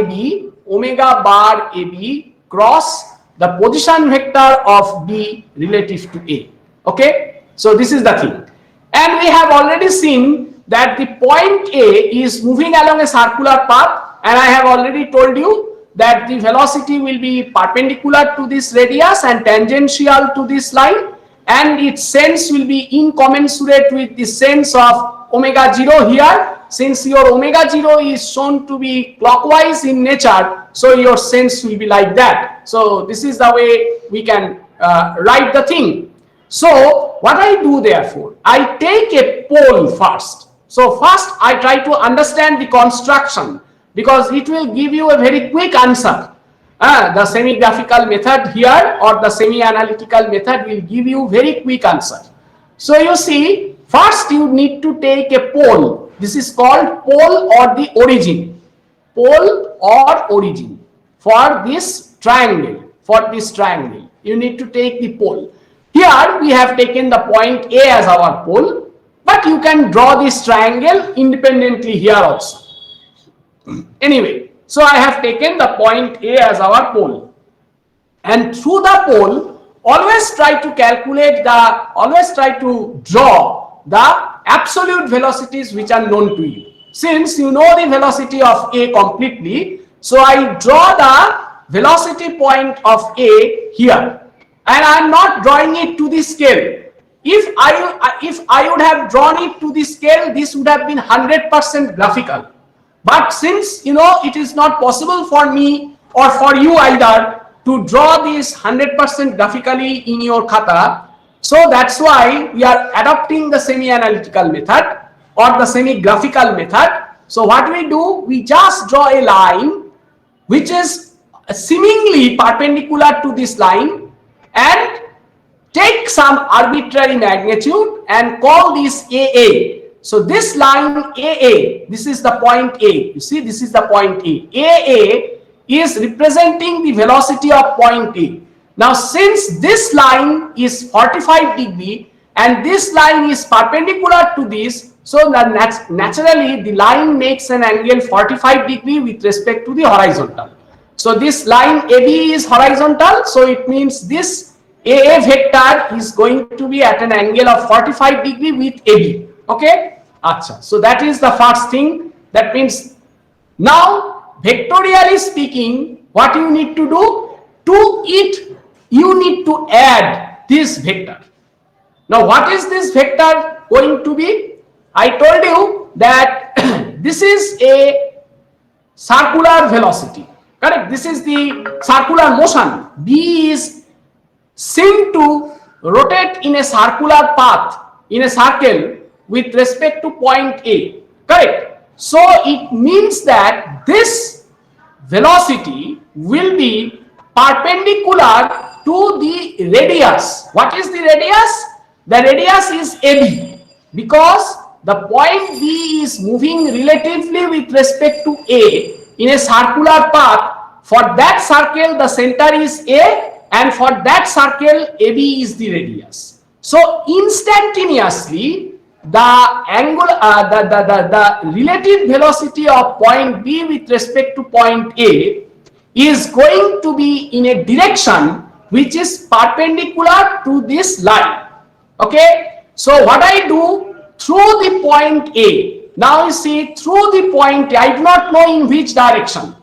AB cross the position vector of B relative to A. Okay, so this is the thing, and we have already seen that the point A is moving along a circular path, and I have already told you that the velocity will be perpendicular to this radius and tangential to this line, and its sense will be incommensurate with the sense of omega 0 here. Since your omega 0 is shown to be clockwise in nature, so your sense will be like that. So this is the way we can write the thing. So what I do therefore, I take a pole first. So first I try to understand the construction, because it will give you a very quick answer. The semi-graphical method here or the semi-analytical method will give you very quick answer. So you see, first you need to take a pole. This is called pole or the origin. Pole or origin for this triangle. For this triangle, you need to take the pole. Here we have taken the point A as our pole, but you can draw this triangle independently here also. Anyway, so I have taken the point A as our pole, and through the pole, always try to draw the absolute velocities which are known to you. Since you know the velocity of A completely, so I draw the velocity point of A here, and I am not drawing it to the scale. If I would have drawn it to the scale, this would have been 100% graphical. But since you know it is not possible for me or for you either to draw this 100% graphically in your khata, so that's why we are adopting the semi-analytical method or the semi-graphical method. So what we do, we just draw a line which is seemingly perpendicular to this line and take some arbitrary magnitude and call this AA. So this line AA, this is the point A. You see, this is the point A. AA is representing the velocity of point A. Now, since this line is 45 degree and this line is perpendicular to this, so naturally the line makes an angle 45 degree with respect to the horizontal. So this line AB is horizontal, so it means this AA vector is going to be at an angle of 45 degree with AB. Okay. Achha. So that is the first thing. That means now vectorially speaking, what you need to do, to it you need to add this vector. Now what is this vector going to be? I told you that this is a circular velocity, correct? This is the circular motion. B is seen to rotate in a circular path, in a circle with respect to point A, correct? So it means that this velocity will be perpendicular to the radius. What is the radius? The radius is AB, because the point B is moving relatively with respect to A in a circular path. For that circle the center is A, and for that circle AB is the radius. So instantaneously the angle the relative velocity of point B with respect to point A is going to be in a direction which is perpendicular to this line. Okay, so what I do through the point A, now you see through the point A, I do not know in which direction.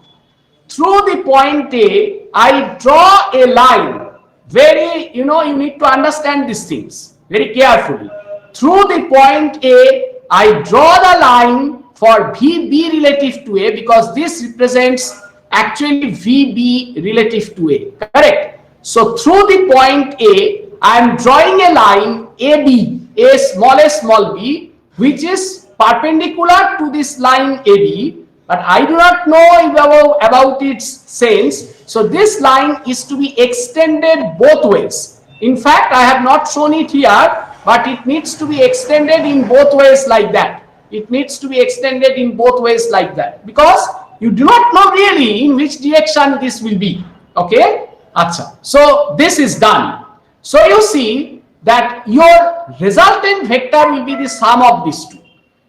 Through the point A, I draw a line. Very, you need to understand these things very carefully. Through the point A, I draw the line for VB relative to A, because this represents actually VB relative to A, correct? So through the point A, I am drawing a line AB, a small b, which is perpendicular to this line AB, but I do not know about its sense. So this line is to be extended both ways. In fact, I have not shown it here, but it needs to be extended in both ways like that. It needs to be extended in both ways like that, because you do not know really in which direction this will be. Okay, Acha. So this is done. So you see that your resultant vector will be the sum of these two,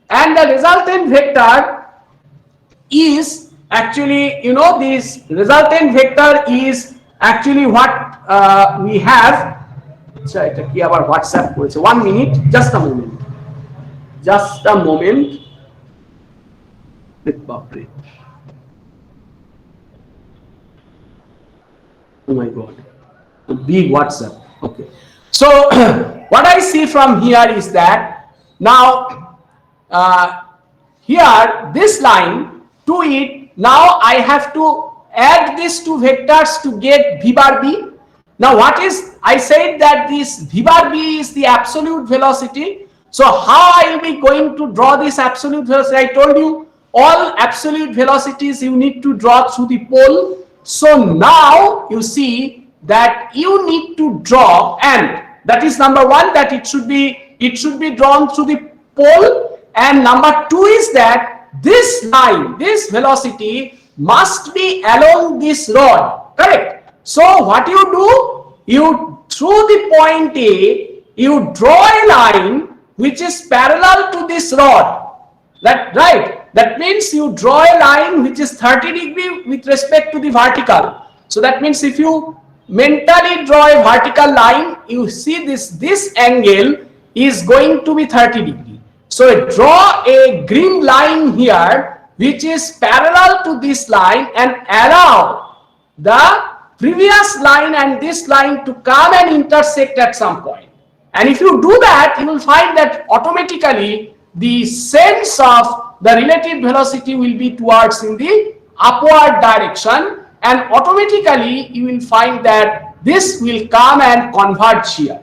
and the resultant vector is actually, this resultant vector is actually what we have. WhatsApp, 1 minute, just a moment. Oh my god, a big WhatsApp. Okay, so what I see from here is that now here this line to it, now I have to add these two vectors to get V bar B. Now what is, I said that this V bar B is the absolute velocity. So how I will be going to draw this absolute velocity? I told you all absolute velocities you need to draw through the pole. So now you see that you need to draw, and that is number one, that it should be drawn through the pole, and number two is that this line, this velocity must be along this rod, correct? So what you do, you through the point A, you draw a line which is parallel to this rod. That right? That means you draw a line which is 30 degree with respect to the vertical. So that means if you mentally draw a vertical line, you see this angle is going to be 30 degree. So draw a green line here which is parallel to this line, and allow the previous line and this line to come and intersect at some point. And if you do that, you will find that automatically the sense of the relative velocity will be towards in the upward direction, and automatically you will find that this will come and converge here.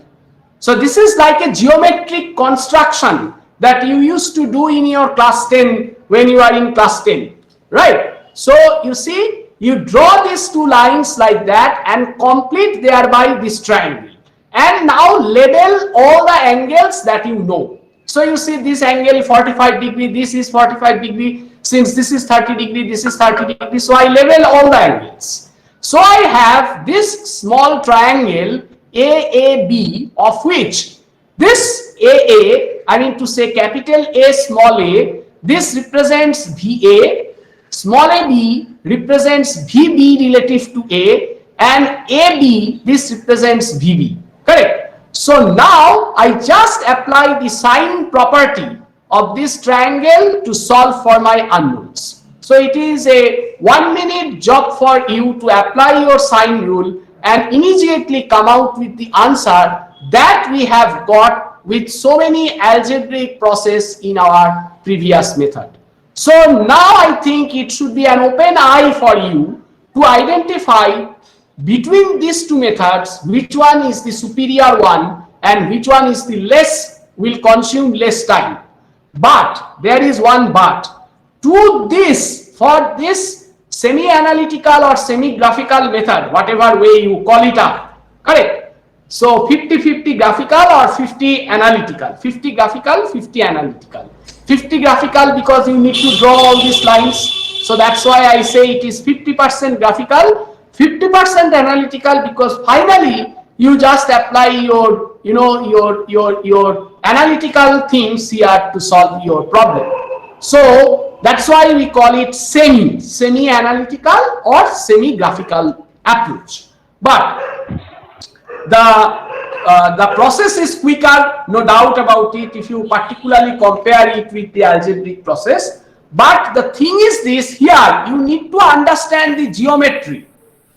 So this is like a geometric construction that you used to do in your class 10 when you are in class 10, right? So you see, you draw these two lines like that and complete thereby this triangle, and now label all the angles that you know. So you see this angle 45 degree, this is 45 degree, since this is 30 degree, this is 30 degree, so I label all the angles. So I have this small triangle AAB, of which this AA, I mean to say capital A small a, this represents VA, small ab represents VB relative to A, and AB, this represents VB, correct? So now I just apply the sign property of this triangle to solve for my unknowns. So it is a 1 minute job for you to apply your sign rule and immediately come out with the answer that we have got with so many algebraic process in our previous method. So now I think it should be an open eye for you to identify between these two methods which one is the superior one and which one is the less, will consume less time. But there is one but. To this, for this semi-analytical or semi-graphical method, whatever way you call it up, correct? So 50-50 graphical or 50 analytical, 50 graphical, 50 analytical. 50 graphical because you need to draw all these lines, so that's why I say it is 50% graphical, 50% analytical, because finally you just apply your, you know, your analytical things here to solve your problem. So that's why we call it semi-analytical or semi-graphical approach. But the process is quicker, no doubt about it, if you particularly compare it with the algebraic process. But the thing is this, here you need to understand the geometry.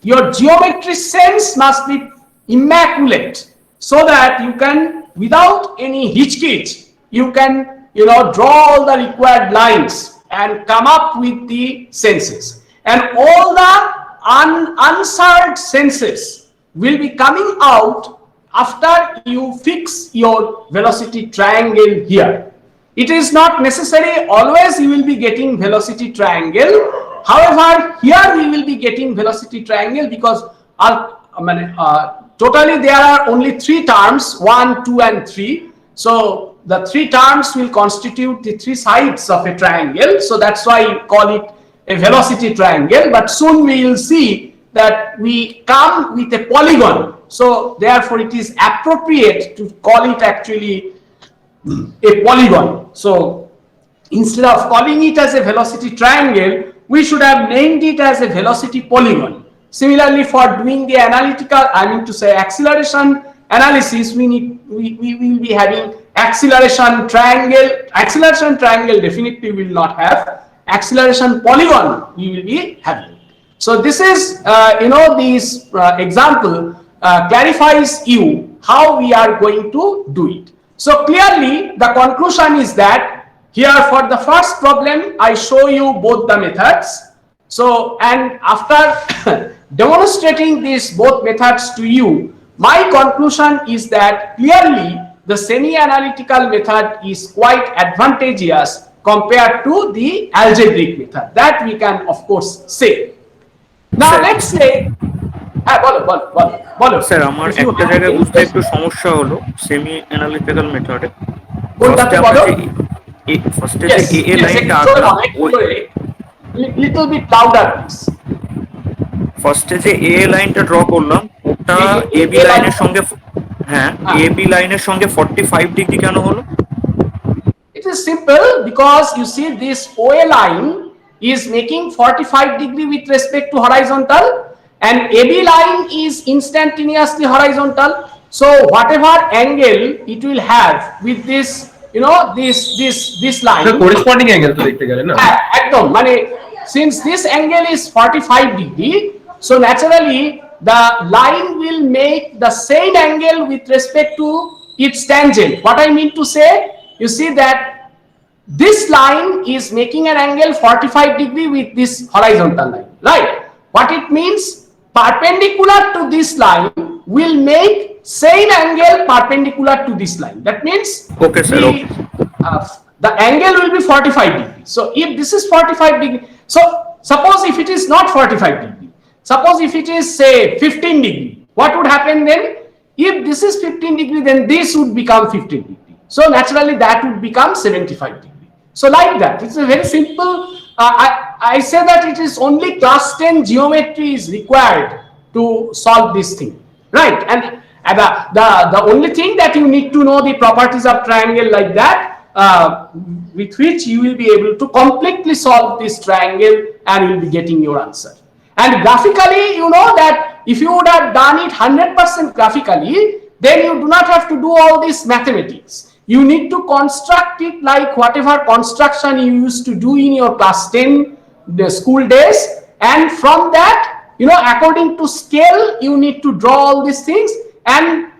Your geometry sense must be immaculate, so that you can, without any hitch, you can, you know, draw all the required lines and come up with the senses. And all the unanswered senses will be coming out after you fix your velocity triangle here. It is not necessary always you will be getting velocity triangle. However, here we will be getting velocity triangle because totally there are only 3 terms, 1, 2 and 3. So the 3 terms will constitute the 3 sides of a triangle. So that's why you call it a velocity triangle. But soon we will see that we come with a polygon. So therefore it is appropriate to call it actually a polygon. So instead of calling it as a velocity triangle, we should have named it as a velocity polygon. Similarly, for doing the analytical, I mean to say acceleration analysis, we will be having acceleration triangle. Acceleration triangle definitely will not have. Acceleration polygon we will be having. So this is, this example clarifies you how we are going to do it. So clearly the conclusion is that here for the first problem I show you both the methods. So, and after demonstrating these both methods to you, my conclusion is that clearly the semi-analytical method is quite advantageous compared to the algebraic method. That we can of course say. Now let's say বলো sir আমার একটা জায়গায় বুঝতে একটু সমস্যা হলো semi analytical মেথডে। ফার্স্টে যে এ লাইনটা আঁকলাম, লিটল বিট লাউডার প্লিজ। ফার্স্টে যে এ লাইনটা ড্র করলাম ওটা এ বি লাইনের সঙ্গে, হ্যাঁ এ বি লাইনের সঙ্গে 45 ডিগ্রি কেন হলো? It is simple because you see this OA line is making 45 degree with respect to horizontal, and AB line is instantaneously horizontal. So whatever angle it will have with this, this line, the corresponding angle to dekhte gele na ekdom mane since this angle is 45 degree, so naturally the line will make the same angle with respect to its tangent. What I mean to say, you see that this line is making an angle 45 degree with this horizontal line, right? What it means, perpendicular to this line will make same angle perpendicular to this line. That means okay sir, the angle will be 45 degree. So if this is 45 degree, so suppose if it is not 45 degree, suppose if it is say 15 degree, what would happen then? If this is 15 degree, then this would become 15 degree. So naturally that would become 75 degree. So like that, it's a very simple, I say that it is only class 10 geometry is required to solve this thing, right? And the only thing that you need to know the properties of triangle like that, with which you will be able to completely solve this triangle and you will be getting your answer. And graphically, you know that if you would have done it 100% graphically, then you do not have to do all this mathematics. You need to construct it like whatever construction you used to do in your class 10 the school days, and from that, according to scale, you need to draw all these things, and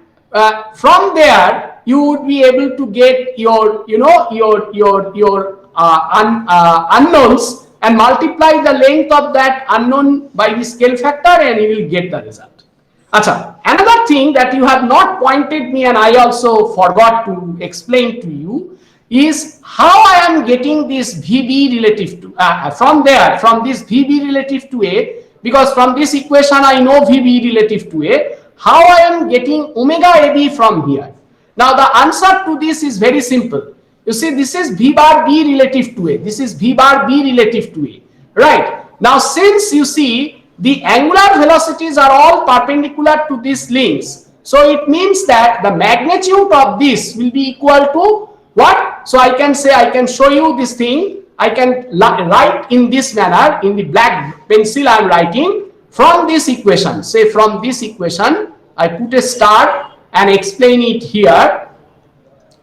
from there you would be able to get your, you know, your unknowns and multiply the length of that unknown by the scale factor, and you will get the result. Acha, another thing that you have not pointed me and I also forgot to explain to you is how I am getting this VB relative to from this VB relative to A, because from this equation I know VB relative to A, how I am getting omega AB from here. Now the answer to this is very simple. You see, this is V bar B relative to A. This is V bar B relative to A. Right. Now since you see the angular velocities are all perpendicular to these links, so it means that the magnitude of this will be equal to what? So I can say, I can show you this thing. I can write in this manner, in the black pencil I am writing from this equation. Say from this equation, I put a star and explain it here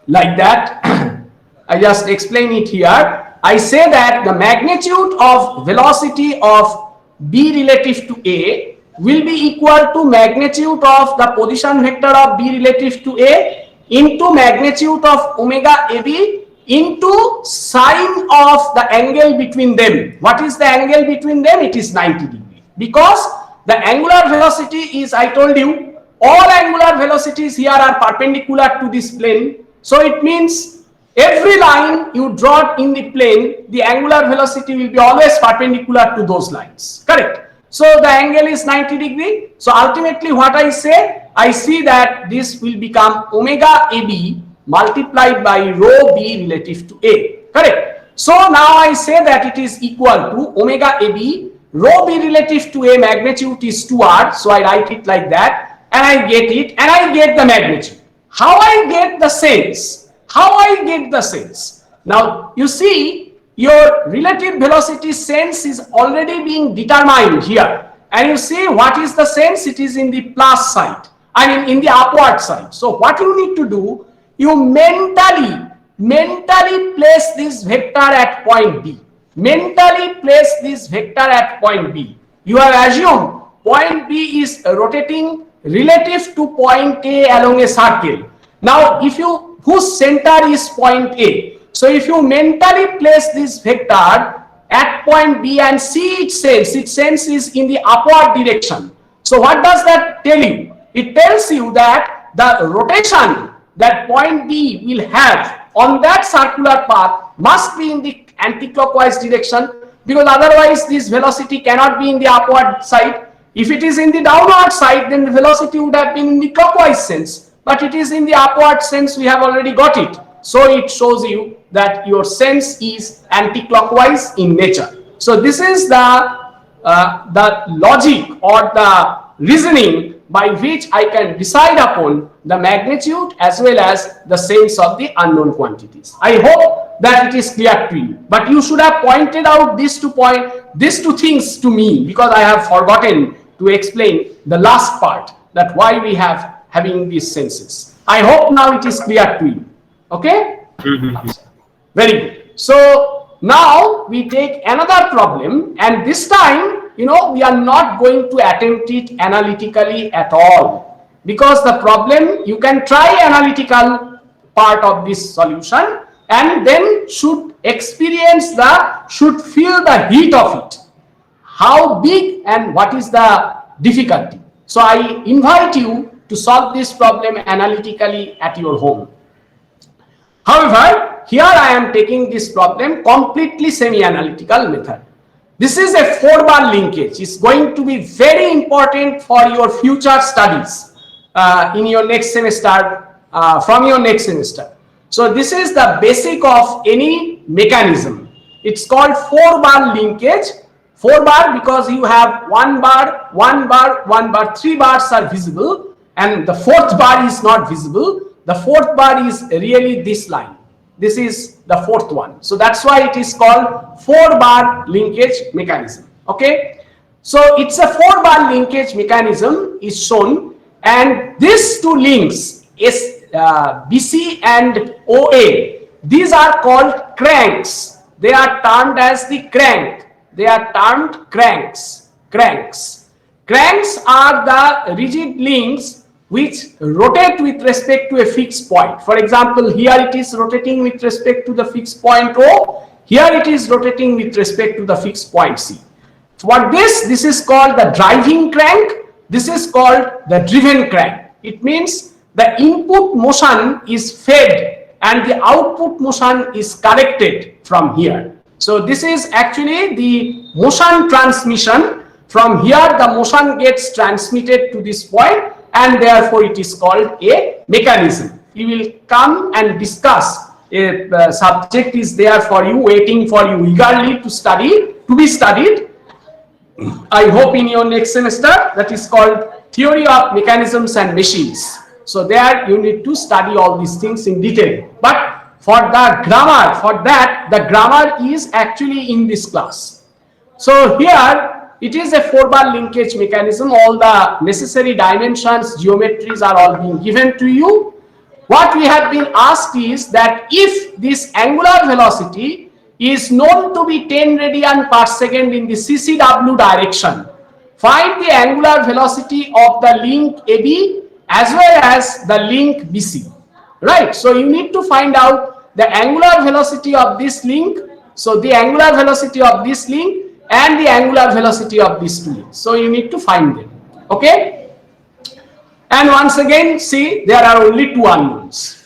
like that. I just explain it here. I say that the magnitude of velocity of B relative to A will be equal to magnitude of the position vector of B relative to A into magnitude of omega AB into sine of the angle between them. What is the angle between them? It is 90 degree. Because the angular velocity is, I told you, all angular velocities here are perpendicular to this plane. So it means every line you draw in the plane, the angular velocity will be always perpendicular to those lines. Correct? So the angle is 90 degree. So ultimately what I say, I see that this will become omega AB multiplied by rho B relative to A. Correct? So now I say that it is equal to omega AB, rho B relative to A magnitude is 2r. So I write it like that and I get it and I get the magnitude. How I get the sense? How I get the sense? Now you see your relative velocity sense is already being determined here, and you see what is the sense? It is in the plus side, I mean in the upward side. So what you need to do, you mentally place this vector at point B. Mentally place this vector at point B. You have assumed point B is rotating relative to point A along a circle. Now if you, whose center is point A, so if you mentally place this vector at point B and see its sense is in the upward direction. So what does that tell you? It tells you that the rotation that point B will have on that circular path must be in the anti-clockwise direction, because otherwise this velocity cannot be in the upward side. If it is in the downward side, then the velocity would have been in the clockwise sense, but it is in the upward sense, we have already got it. So it shows you that your sense is anti-clockwise in nature. So this is the logic or the reasoning by which I can decide upon the magnitude as well as the sense of the unknown quantities. I hope that it is clear to you. But you should have pointed out these two things to me, because I have forgotten to explain the last part, that why we have having these senses. I hope now it is clear to you. Okay? Very good. So now we take another problem, and this time, you know, we are not going to attempt it analytically at all, because the problem, you can try analytical part of this solution and then should feel the heat of it. How big and what is the difficulty. So I invite you to solve this problem analytically at your home. However, here I am taking this problem completely semi-analytical method. This is a 4-bar linkage. It's going to be very important for your future studies in your next semester, from your next semester. So this is the basic of any mechanism. It's called 4-bar linkage. 4-bar because you have 1 bar, 1 bar, 1 bar, 3 bars are visible, and the 4th bar is not visible. The 4th bar is really this line. This is the 4th one. So that's why it is called 4-bar linkage mechanism. Okay. So it's a 4-bar linkage mechanism is shown, and these two links BC and OA, these are called cranks. They are termed as the crank. They are termed cranks. Cranks are the rigid links which rotate with respect to a fixed point. For example, here it is rotating with respect to the fixed point O, here it is rotating with respect to the fixed point C. For this is called the driving crank, this is called the driven crank. It means the input motion is fed and the output motion is corrected from here. So this is actually the motion transmission. From here the motion gets transmitted to this point, and therefore it is called a mechanism. We will come and discuss. A subject is there for you, waiting for you eagerly to study, to be studied, I hope, in your next semester. That is called Theory of Mechanisms and Machines. So there you need to study all these things in detail. But for the grammar, for that, the grammar is actually in this class. So here it is a 4-bar linkage mechanism. All the necessary dimensions, geometries are all being given to you. What we have been asked is that if this angular velocity is known to be 10 radian per second in the CCW direction, find the angular velocity of the link AB as well as the link BC. Right? So you need to find out the angular velocity of this link. So the angular velocity of this link and the angular velocity of these two links. So you need to find them. Okay? And once again, see, there are only two unknowns.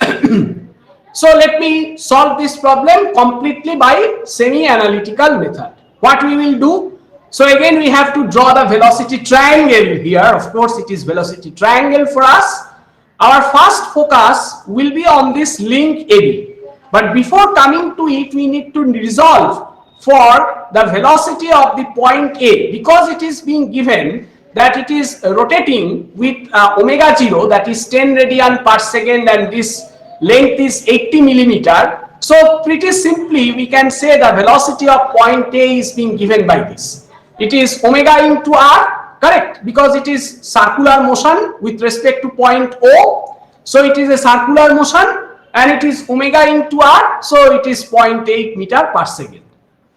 So let me solve this problem completely by semi-analytical method. What we will do? So again, we have to draw the velocity triangle here. Of course, it is velocity triangle for us. Our first focus will be on this link AB. But before coming to it, we need to resolve for the velocity of the point A, because it is being given that it is rotating with omega 0, that is 10 radian per second, and this length is 80 millimeter. So pretty simply we can say the velocity of point A is being given by this. It is omega into r, correct, because it is circular motion with respect to point O. So it is a circular motion and it is omega into r, so it is 0.8 meter per second.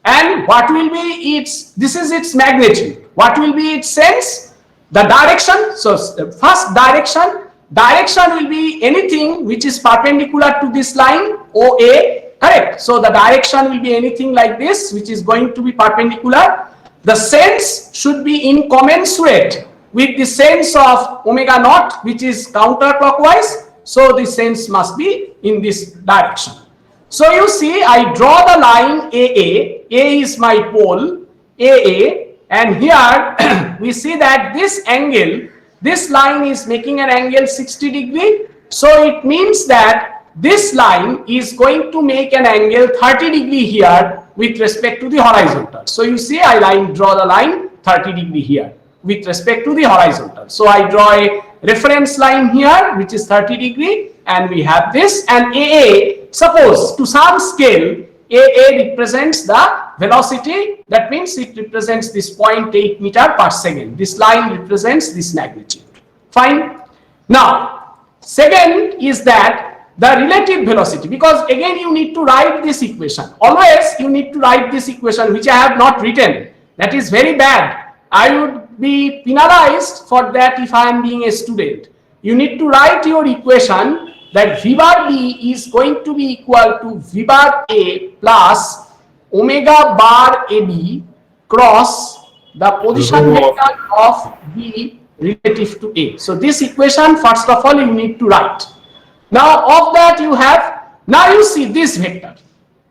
And what will be its, this is its magnitude. What will be its sense? The direction. So first direction will be anything which is perpendicular to this line OA, correct. So the direction will be anything like this, which is going to be perpendicular. The sense should be incommensurate with the sense of omega naught, which is counterclockwise. So the sense must be in this direction. So you see, I draw the line AA. A is my pole, AA. And here we see that this angle, this line is making an angle 60 degree. So it means that this line is going to make an angle 30 degree here with respect to the horizontal. So you see, I draw the line 30 degree here with respect to the horizontal. So I draw a reference line here which is 30 degree, and we have this, and AA, suppose to some scale AA represents the velocity, that means it represents this 0.8 meter per second. This line represents this magnitude. Fine. Now, second is that the relative velocity, because again you need to write this equation. Always you need to write this equation, which I have not written. That is very bad. I would be penalized for that if I am being a student. You need to write your equation that V bar B is going to be equal to V bar A plus omega bar AB cross the position vector of B relative to A. So this equation, first of all, you need to write. Now of that you have, now you see this vector.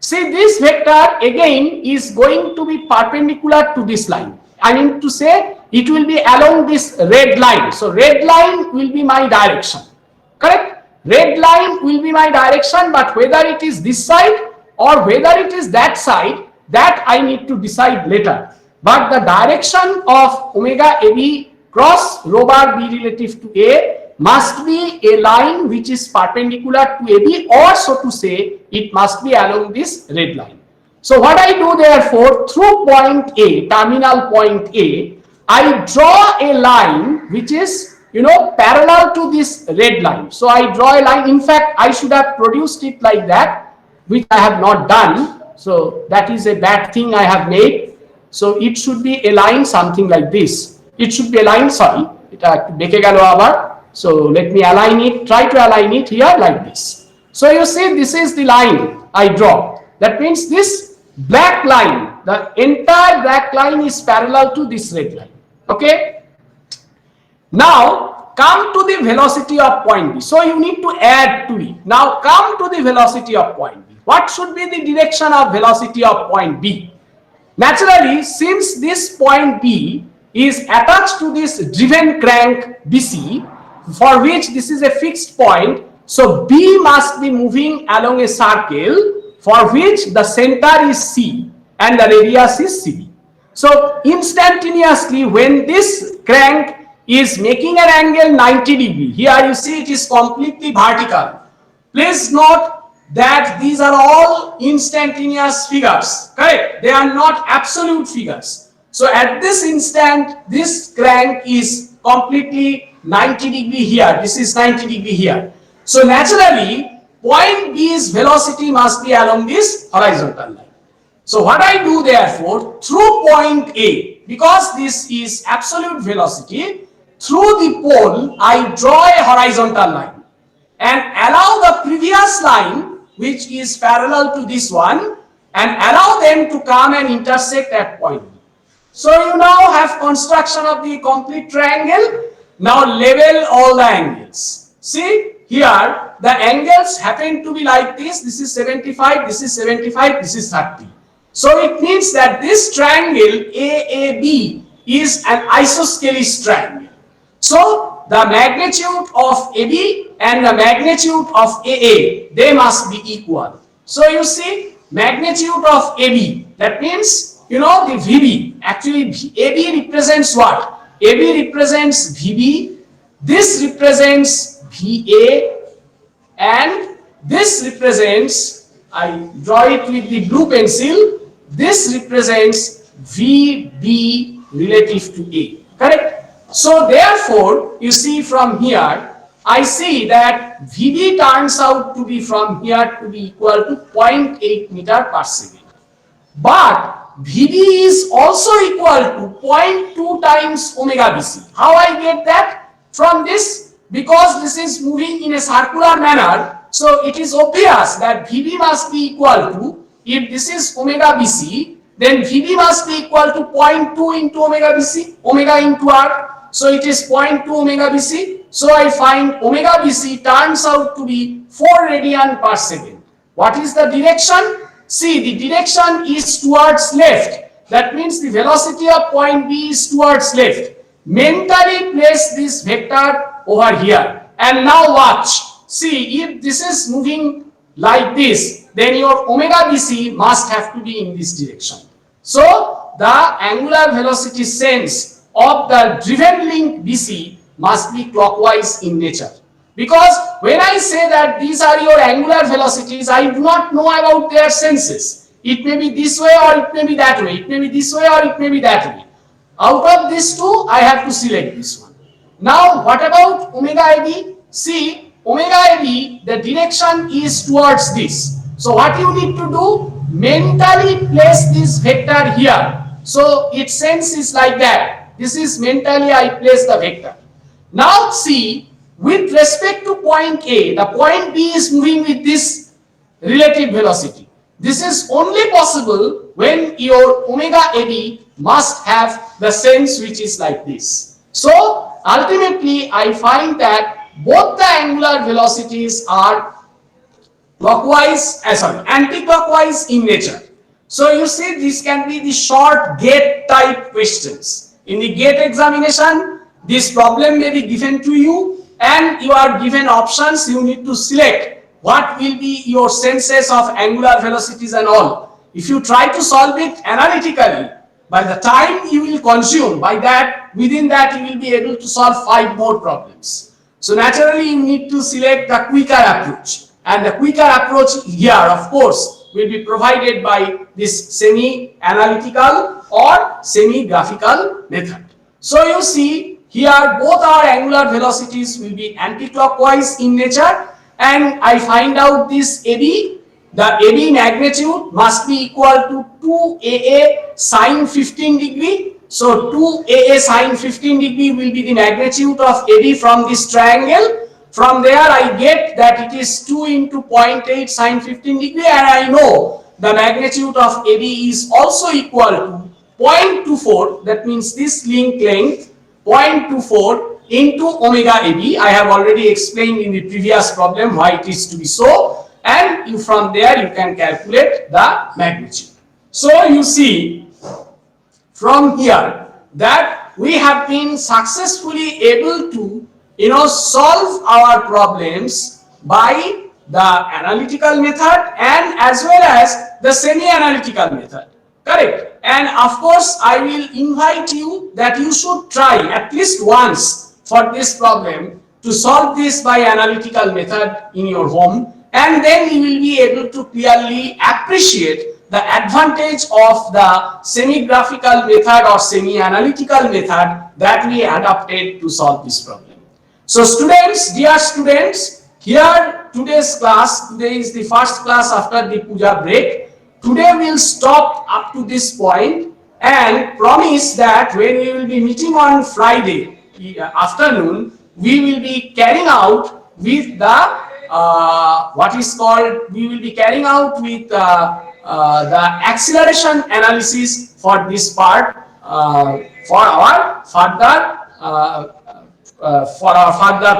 See, this vector again is going to be perpendicular to this line. I mean to say it will be along this red line. So red line will be my direction, correct? Red line will be my direction, but whether it is this side or whether it is that side, that I need to decide later. But the direction of omega AB cross rho bar B relative to A must be a line which is perpendicular to AB, or so to say, it must be along this red line. So what I do therefore, through point A, terminal point A, I draw a line which is, parallel to this red line. So I draw a line. In fact, I should have produced it like that, which I have not done. So that is a bad thing I have made. So it should be a line something like this. It should be a line, sorry, So let me align it, try to align it here like this. So you see, this is the line I draw. That means this black line, the entire black line is parallel to this red line. Okay. Now come to the velocity of point B. So you need to add to it. Now come to the velocity of point B. What should be the direction of velocity of point B? Naturally, since this point B is attached to this driven crank BC, for which this is a fixed point, so B must be moving along a circle for which the center is C and the radius is CB. So instantaneously, when this crank is making an angle 90 degree, here you see it is completely vertical. Please note that these are all instantaneous figures, correct? They are not absolute figures. So at this instant, this crank is completely 90 degree here, this is 90 degree here. So naturally, point B's velocity must be along this horizontal line. So what I do therefore, through point A, because this is absolute velocity, through the pole I draw a horizontal line and allow the previous line, which is parallel to this one, and allow them to come and intersect at point B. So you now have construction of the complete triangle. Now level all the angles. See here, the angles happen to be like this. This is 75, this is 75, this is 30. So it means that this triangle AAB is an isosceles triangle. So the magnitude of AB and the magnitude of AA, they must be equal. So you see, magnitude of AB, that means, you know, the VB, actually AB represents what? AB represents VB, this represents VA, and this represents, I draw it with the blue pencil, this represents VB relative to A, correct? So therefore, you see from here, I see that VB turns out to be from here to be equal to 0.8 meter per second. But VB is also equal to 0.2 times omega BC. How I get that? From this, because this is moving in a circular manner, so it is obvious that VB must be equal to, if this is omega BC, then VB must be equal to 0.2 into omega BC, omega into R. So it is 0.2 omega BC. So I find omega BC turns out to be 4 radian per second. What is the direction? See, the direction is towards left. That means the velocity of point B is towards left. Mentally place this vector over here. And now watch. See, if this is moving like this, then your omega BC must have to be in this direction. So the angular velocity sense of the driven link BC must be clockwise in nature. Because when I say that these are your angular velocities, I do not know about their senses. It may be this way or it may be that way. It may be this way or it may be that way. Out of these two, I have to select this one. Now, what about omega AB? See, omega AB, the direction is towards this. So what you need to do? Mentally place this vector here. So its sense is like that. This is mentally I place the vector. Now see, with respect to point A, the point B is moving with this relative velocity. This is only possible when your omega AB must have the sense which is like this. So ultimately I find that both the angular velocities are anti-clockwise in nature. So you see, this can be the short gate type questions. In the gate examination, this problem may be given to you and you are given options. You need to select what will be your senses of angular velocities and all. If you try to solve it analytically, by the time you will consume, within that you will be able to solve 5 more problems. So naturally you need to select the quicker approach. And the quicker approach here, of course, will be provided by this semi-analytical or semi-graphical method. So you see, here both our angular velocities will be anti-clockwise in nature, and I find out this AB, the AB magnitude must be equal to 2AA sine 15 degree, So 2AA sine 15 degree will be the magnitude of AB from this triangle. From there I get that it is 2 into 0.8 sine 15 degree, and I know the magnitude of AB is also equal to 0.24. That means this link length 0.24 into omega AB. I have already explained in the previous problem why it is to be so, and from there you can calculate the magnitude. So you see from here that we have been successfully able to solve our problems by the analytical method and as well as the semi-analytical method. Correct? And of course, I will invite you that you should try at least once for this problem to solve this by analytical method in your home, and then you will be able to clearly appreciate the advantage of the semi-graphical method or semi-analytical method that we adopted to solve this problem. So students, dear students, here today's class, today is the first class after the puja break. Today we'll stop up to this point and promise that when we will be meeting on Friday afternoon, we will be carrying out with the the acceleration analysis for this part for our further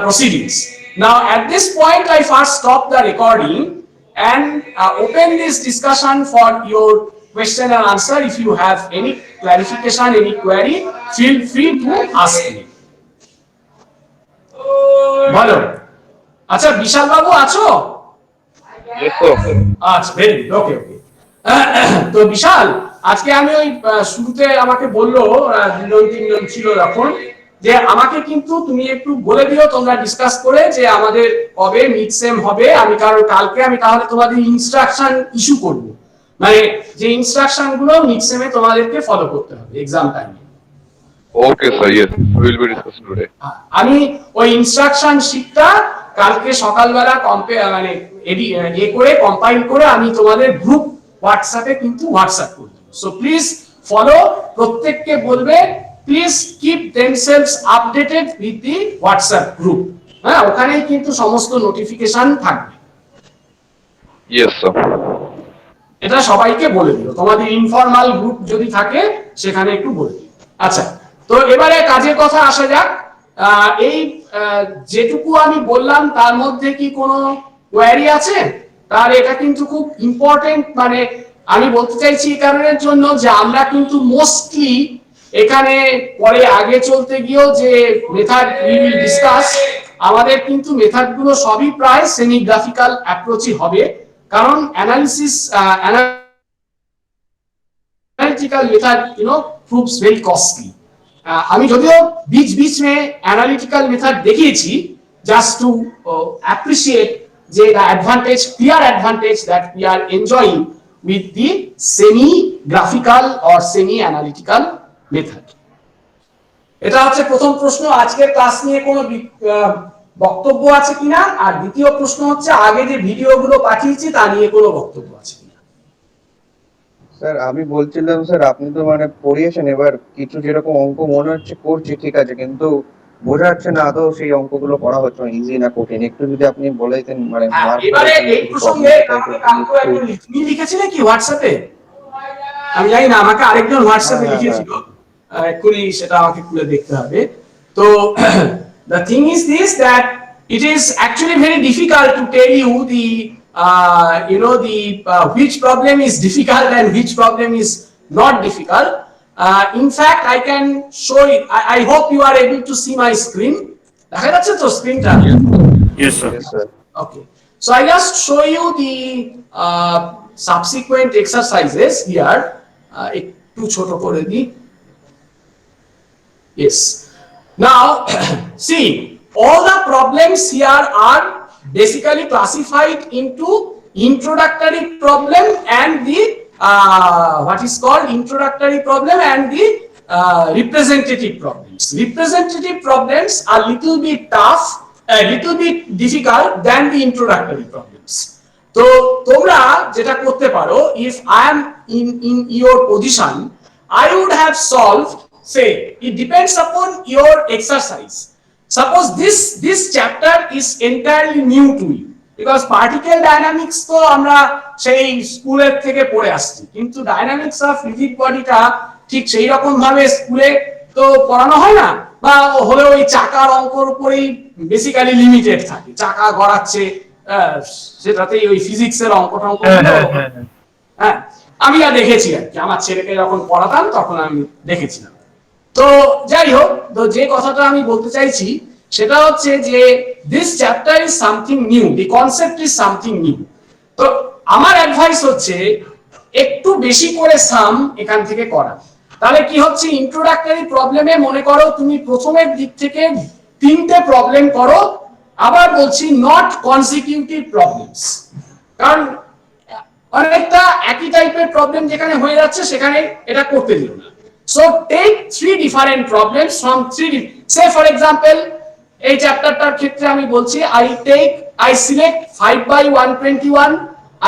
proceedings. Now at this point I first stop the recording and open this discussion for your question and answer. If you have any clarification, any query, feel free to ask me. বলো আচ্ছা বিশাল বাবু আছো? আচ্ছা very good, ওকে ওকে। তো বিশাল, আজকে আমি ওই শুরুতে আমাকে বললো তিনজন ছিল তখন যে আমাকে কিন্তু তুমি একটু বলে দিও তোমরা ডিসকাস করে যে আমাদের কবে মিড সেম হবে। আমি কারণ কালকে আমি তাহলে তোমাদের ইনস্ট্রাকশন ইস্যু করব, মানে যে ইনস্ট্রাকশন গুলো মিড সেমে তোমাদেরকে ফলো করতে হবে এক্সাম টাইমে। Okay, sir. Yes, we will be discussing today. আমি ওই ইনস্ট্রাকশন শিটটা কালকে সকালবেলা মানে করে কম্পাইল করে আমি তোমাদের গ্রুপ হোয়াটসঅ্যাপে কিন্তু হোয়াটসঅ্যাপ করব। সো প্লিজ ফলো, প্রত্যেককে বলবে please keep themselves updated with the WhatsApp group. হ্যাঁ, ওখানেই কিন্তু সমস্ত নোটিফিকেশন থাকবে। Yes, sir. এটা সবাইকে বলে দিও, তোমাদের ইনফর্মাল গ্রুপ যদি থাকে সেখানে একটু বলে দিও। আচ্ছা, তো এবারে কাজের কথা আসা যাক। এই যেটুকু আমি বললাম তার মধ্যে কি কোনো কোয়ারি আছে? তার এটা কিন্তু খুব ইম্পর্টেন্ট, মানে আমি বলতে চাইছি এই কারণের জন্য যে আমরা কিন্তু মোস্টলি এখানে পরে আগে চলতে গিয়েও যে মেথড উই উইল ডিসকাস, আমাদের কিন্তু মেথড গুলো সবই প্রায় সেমি গ্রাফিক্যাল অ্যাপ্রোচই হবে, কারণ analysis analytical method proves very costly. আমি যদিও बीच में analytical method দেখিয়েছি just to appreciate the advantage, clear advantage that we are enjoying with the semi graphical or semi analytical method. এটা হচ্ছে প্রথম প্রশ্ন। আজকের ক্লাস নিয়ে কোনো বক্তব্য আছে কিনা, আর দ্বিতীয় প্রশ্ন হচ্ছে আগে যে ভিডিওগুলো পাঠিয়েছি তা নিয়ে কোনো বক্তব্য আছে কিনা। স্যার আমি বলছিলাম স্যার আপনি তো মানে পড়িয়েছেন, এবার কিছু যেরকম অঙ্ক মনে হচ্ছে করছি ঠিক আছে, কিন্তু বোঝা যাচ্ছে না আদৌ সেই অঙ্কগুলো করা হচ্ছে ইজি না কঠিন, একটু যদি আপনি বলে দিতেন। মানে এবারে এই প্রসঙ্গে আমাকে কাকু একজন লিখেছিল কি হোয়াটসঅ্যাপে, আমি জানি না, আমাকে আরেকজন হোয়াটসঅ্যাপে লিখেছিল, এক্ষুনি সেটা আমাকে খুলে দেখতে হবে। তো the thing is this, that it is actually very difficult to tell you the which problem is difficult and which problem is not difficult. In fact, I can show it. I hope you are able to see my screen. দেখা যাচ্ছে তো স্ক্রিনটা? Yes, sir. Yes, sir. Okay. So I just show you the subsequent exercises here. একটু ছোট করে দিই। Yes. Now, see, all the problems here are basically classified into introductory problem and the what is called introductory problem and the representative problems. Representative problems are little bit tough, a little bit difficult than the introductory problems. So তোমরা যেটা করতে পারো, if I am in your position, I would have solved say it depends upon your exercise. Suppose this chapter is entirely new to you, because particle dynamics তো আমরা সেই স্কুলের থেকে পড়ে আসছি, কিন্তু ডাইনামিক্স অফ রিজিড বডিটা ঠিক সেই রকম ভাবে স্কুলে তো পড়ানো হয় না, বা হলে ওই চাকার অঙ্কর উপরেই বেসিক্যালি লিমিটেড থাকে, চাকা গড়াচ্ছে সেটাতেই ওই ফিজিক্সের অঙ্ক টঙ্ক। হ্যাঁ, আমি যা দেখেছি আর কি, আমার ছেলেকে যখন পড়াতাম তখন আমি দেখেছিলাম। তো যাই হোক, তো যে কথাটা আমি বলতে চাইছি সেটা হচ্ছে যে this chapter is something new, the concept is something new. তো আমার অ্যাডভাইস হচ্ছে একটু বেশি করে সাম এখান থেকে করা। তাহলে কি হচ্ছে, ইন্ট্রোডাক্টরি প্রবলেমে মনে করো তুমি প্রথমের দিক থেকে 3টে প্রবলেম করো, আবার বলছি নট কনসিকিউটিভ প্রবলেমস, কারণ অনেকটা একই টাইপের প্রবলেম যেখানে হয়ে যাচ্ছে সেখানে এটা করতে দিও না। So take 3 different problems from 3, say for example এই চ্যাপ্টারটার ক্ষেত্রে আমি বলছি I select 5/121,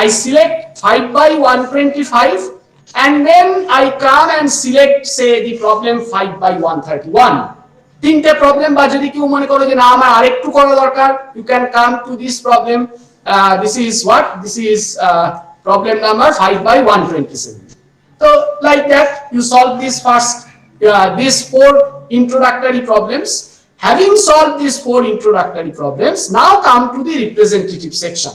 I select 5/125, and then I come and select say the problem 5/131. 3টে প্রবলেম, বা যদি কেউ মনে করো যে না আমার আরেকটু করা দরকার, you can come to this problem. This is what? This is problem number 5/127. So like that you solve this first these 4 introductory problems. Having solved these 4 introductory problems, now come to the representative section.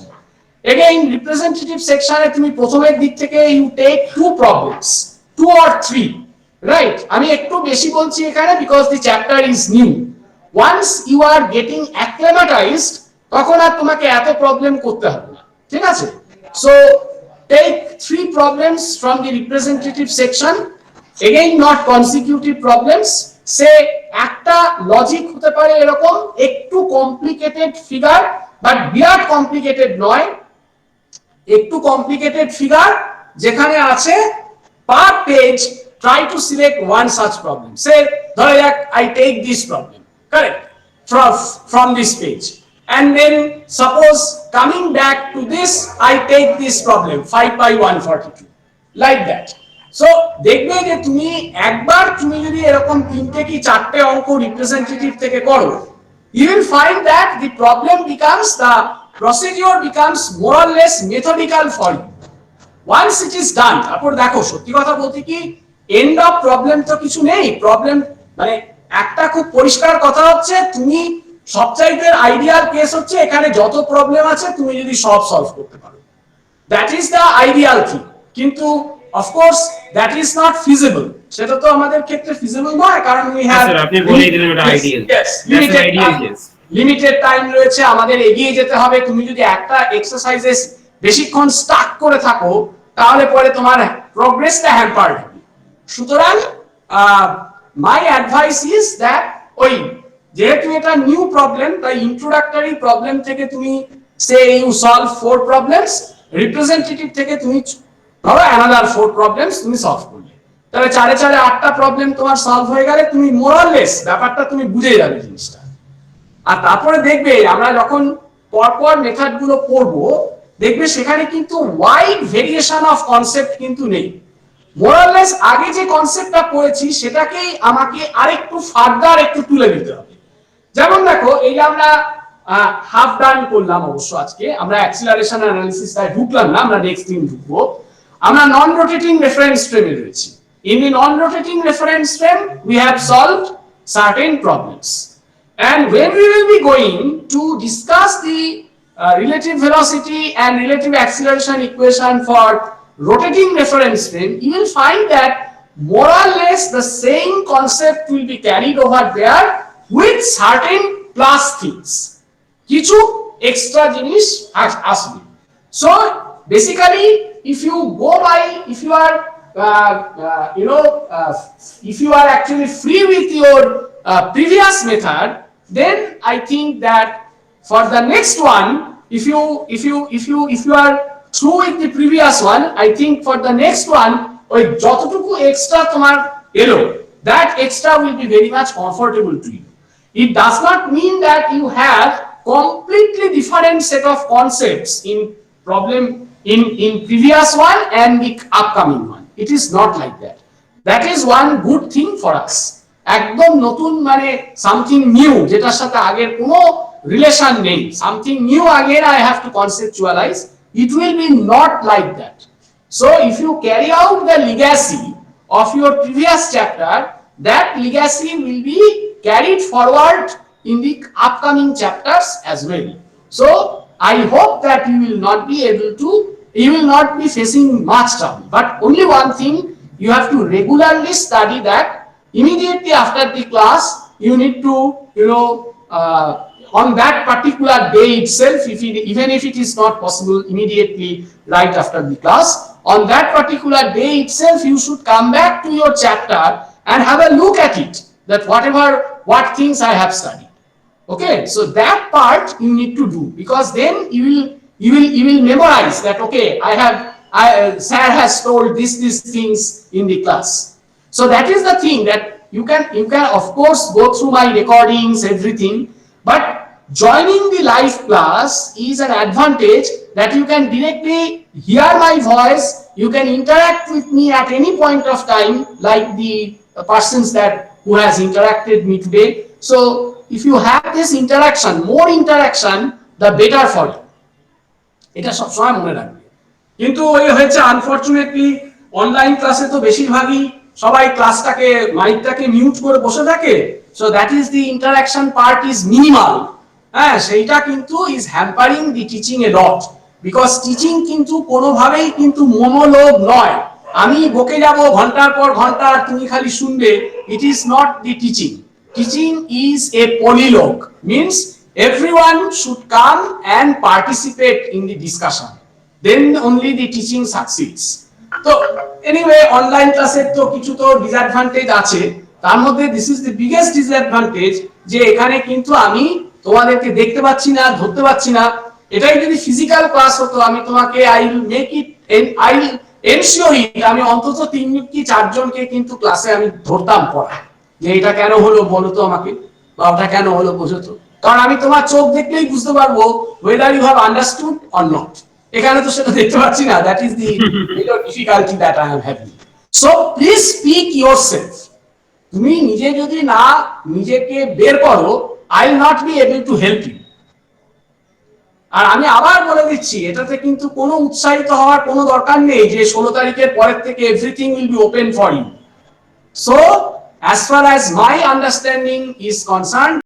Again representative section e tumi prothomar dik theke you take 2 problems, 2 or 3, right? Ami ekটু beshi bolchi ekhane because the chapter is new. Once you are getting acclimatized তখন আর তোমাকে এত problem করতে হবে না, ঠিক আছে? So take 3 problems from the representative section, again not consecutive problems. Say একটা logic হতে পারে এরকম একটু complicated figure, but Virat complicated নয়, একটু কমপ্লিকেটেড ফিগার যেখানে আছে per page try to select one such problem. Say ধরে যাক I take this problem, correct, from this page, and then suppose coming back to this I take this problem 5/142, like that. So দেখবে যে তুমি একবার তুমি যদি এরকম 3টে কি 4টে অঙ্ক রিপ্রেজেন্টেটিভ থেকে করো, you will find that the problem becomes, the procedure becomes more or less methodical for you. Once it is done, তারপর দেখো সত্যি কথা বলতে কি এন্ড অফ প্রবলেম তো কিছু নেই, প্রবলেম মানে একটা খুব পরিষ্কার কথা হচ্ছে তুমি সবচাইতে আইডিয়াল কেস হচ্ছে এখানে যত প্রবলেম আছে তুমি যদি সব সলভ করতে পারো, that is the ideal thing. কিন্তু of course that is not feasible, সেটা তো আমাদের ক্ষেত্রে ফিজিবল নয়, কারণ উই হ্যাভ আপনি বলেই দিলেন এটা আইডিয়াল, লিমিটেড টাইম রয়েছে, আমাদের এগিয়ে যেতে হবে। তুমি যদি একটা এক্সারসাইজে বেশিক্ষণ স্টাক করে থাকো তাহলে পরে তোমার প্রোগ্রেসটা হ্যাম্পার হবে। সুতরাং মাই অ্যাডভাইস ইজ দ্যাট ওই যেহেতু এটা নিউ প্রবলেম, তাই ইন্ট্রোডাক্টরি প্রবলেম থেকে তুমি সে ইউ সলভ 4 প্রবলেমস, রিপ্রেজেন্টেটিভ থেকে তুমি ধরো অ্যানাদার 4 প্রবলেমস তুমি সলভ করলে, তাহলে 4 8টা প্রবলেম তোমার সলভ হয়ে গেলে তুমি মোর অর লেস ব্যাপারটা তুমি বুঝে যাবে জিনিসটা। আর তারপরে দেখবে আমরা যখন পরপর মেথড গুলো পড়বো দেখবে সেখানে কিন্তু ওয়াইড ভেরিয়েশন অফ কনসেপ্ট কিন্তু নেই, মোর অর লেস আগে যে কনসেপ্টটা পড়েছি সেটাকেই আমাকে আরেকটু ফার্দার একটু তুলে দিতে হবে। যেমন দেখো এই আমরা হাফ ডান করলাম, অবশ্য আজকে আমরা অ্যাক্সিলারেশন অ্যানালিসিসটায় ঢুকলাম না, আমরা নেক্সট দিন ঢুকবো। আমরা নন রোটেটিং রেফারেন্স ফ্রেমে রয়েছি। In the non rotating reference frame we have solved certain problems, and when we will be going to discuss the relative velocity and relative acceleration equation for rotating reference frame, you will find that more or less the same concept will be carried over there with certain plus things, kichu extra জিনিস আসবে। So basically if you go by, if you are if you are actually free with your previous method, then I think that for the next one, if you are through with the previous one, I think for the next one ওই যতটুকু extra তোমার এলো, that extra will be very much comfortable to you. It does not mean that you have completely different set of concepts in problem in previous one and the upcoming one. It is not like that. That is one good thing for us. একদম নতুন মানে something new যেটার সাথে আগের কোনো relation নেই, something new again I have to conceptualize. It will be not like that. So if you carry out the legacy of your previous chapter, that legacy will be carried forward in the upcoming chapters as well. So I hope that you will not be facing much trouble. But only one thing, you have to regularly study that. Immediately after the class, you need to, on that particular day itself, even if it is not possible immediately right after the class, on that particular day itself, you should come back to your chapter and have a look at it, that what things I have studied. Okay, so that part you need to do, because then you will memorize that, okay, sir has told these things in the class. So that is the thing, that you can of course go through my recordings, everything, but joining the live class is an advantage, that you can directly hear my voice, you can interact with me at any point of time, like the persons who has interacted me today. So if you have this interaction, more interaction, the better for you. এটা সব সময় মনে রাখবে। কিন্তু ওই হয়েছে unfortunately online ক্লাসে তো বেশিরভাগই সবাই ক্লাসটাকে মাইকটাকে মিউট করে বসে থাকে, so that is the interaction part is minimal. হ্যাঁ, সেইটা কিন্তু is hampering the teaching A lot, because teaching কিন্তু কোনোভাবেই কিন্তু মনোলোগ নয়, আমি বকে যাব ঘন্টার পর ঘন্টা আর তুমি খালি শুনবে। It is not the teaching. Teaching is a polylogue, means everyone should come and participate in the discussion, then only the teaching succeeds. So anyway, online ক্লাসের তো কিছু তো ডিসঅ্যাডভান্টেজ আছে, তার মধ্যে this is the biggest disadvantage, যে এখানে কিন্তু আমি তোমাদেরকে দেখতে পাচ্ছি না, ধরতে পাচ্ছি না। এটাই যদি ফিজিক্যাল ক্লাস হতো, আমি তোমাকে আই উইল এনশিওর ইট, আমি অন্তত 3 কি 4 জনকে কিন্তু ক্লাসে আমি ধরতাম পড়া, যে এটা কেন হলো বলো তো আমাকে, বা ওটা কেন হলো বোঝো তো। কারণ আমি তোমার চোখ দেখলেই বুঝতে পারবো whether you have understood or not. এখানে তো সেটা দেখতে পাচ্ছি না, that is the difficulty that I am having. So please speak yourself. তুমি নিজে যদি না নিজেকে বের করো, I will not be able to help you. আর আমি আবার বলে দিচ্ছি, এটাতে কিন্তু কোনো উৎসাহিত হওয়ার কোনো দরকার নেই যে 16 তারিখের পরের থেকে everything will be open for you. So as far as my understanding is concerned,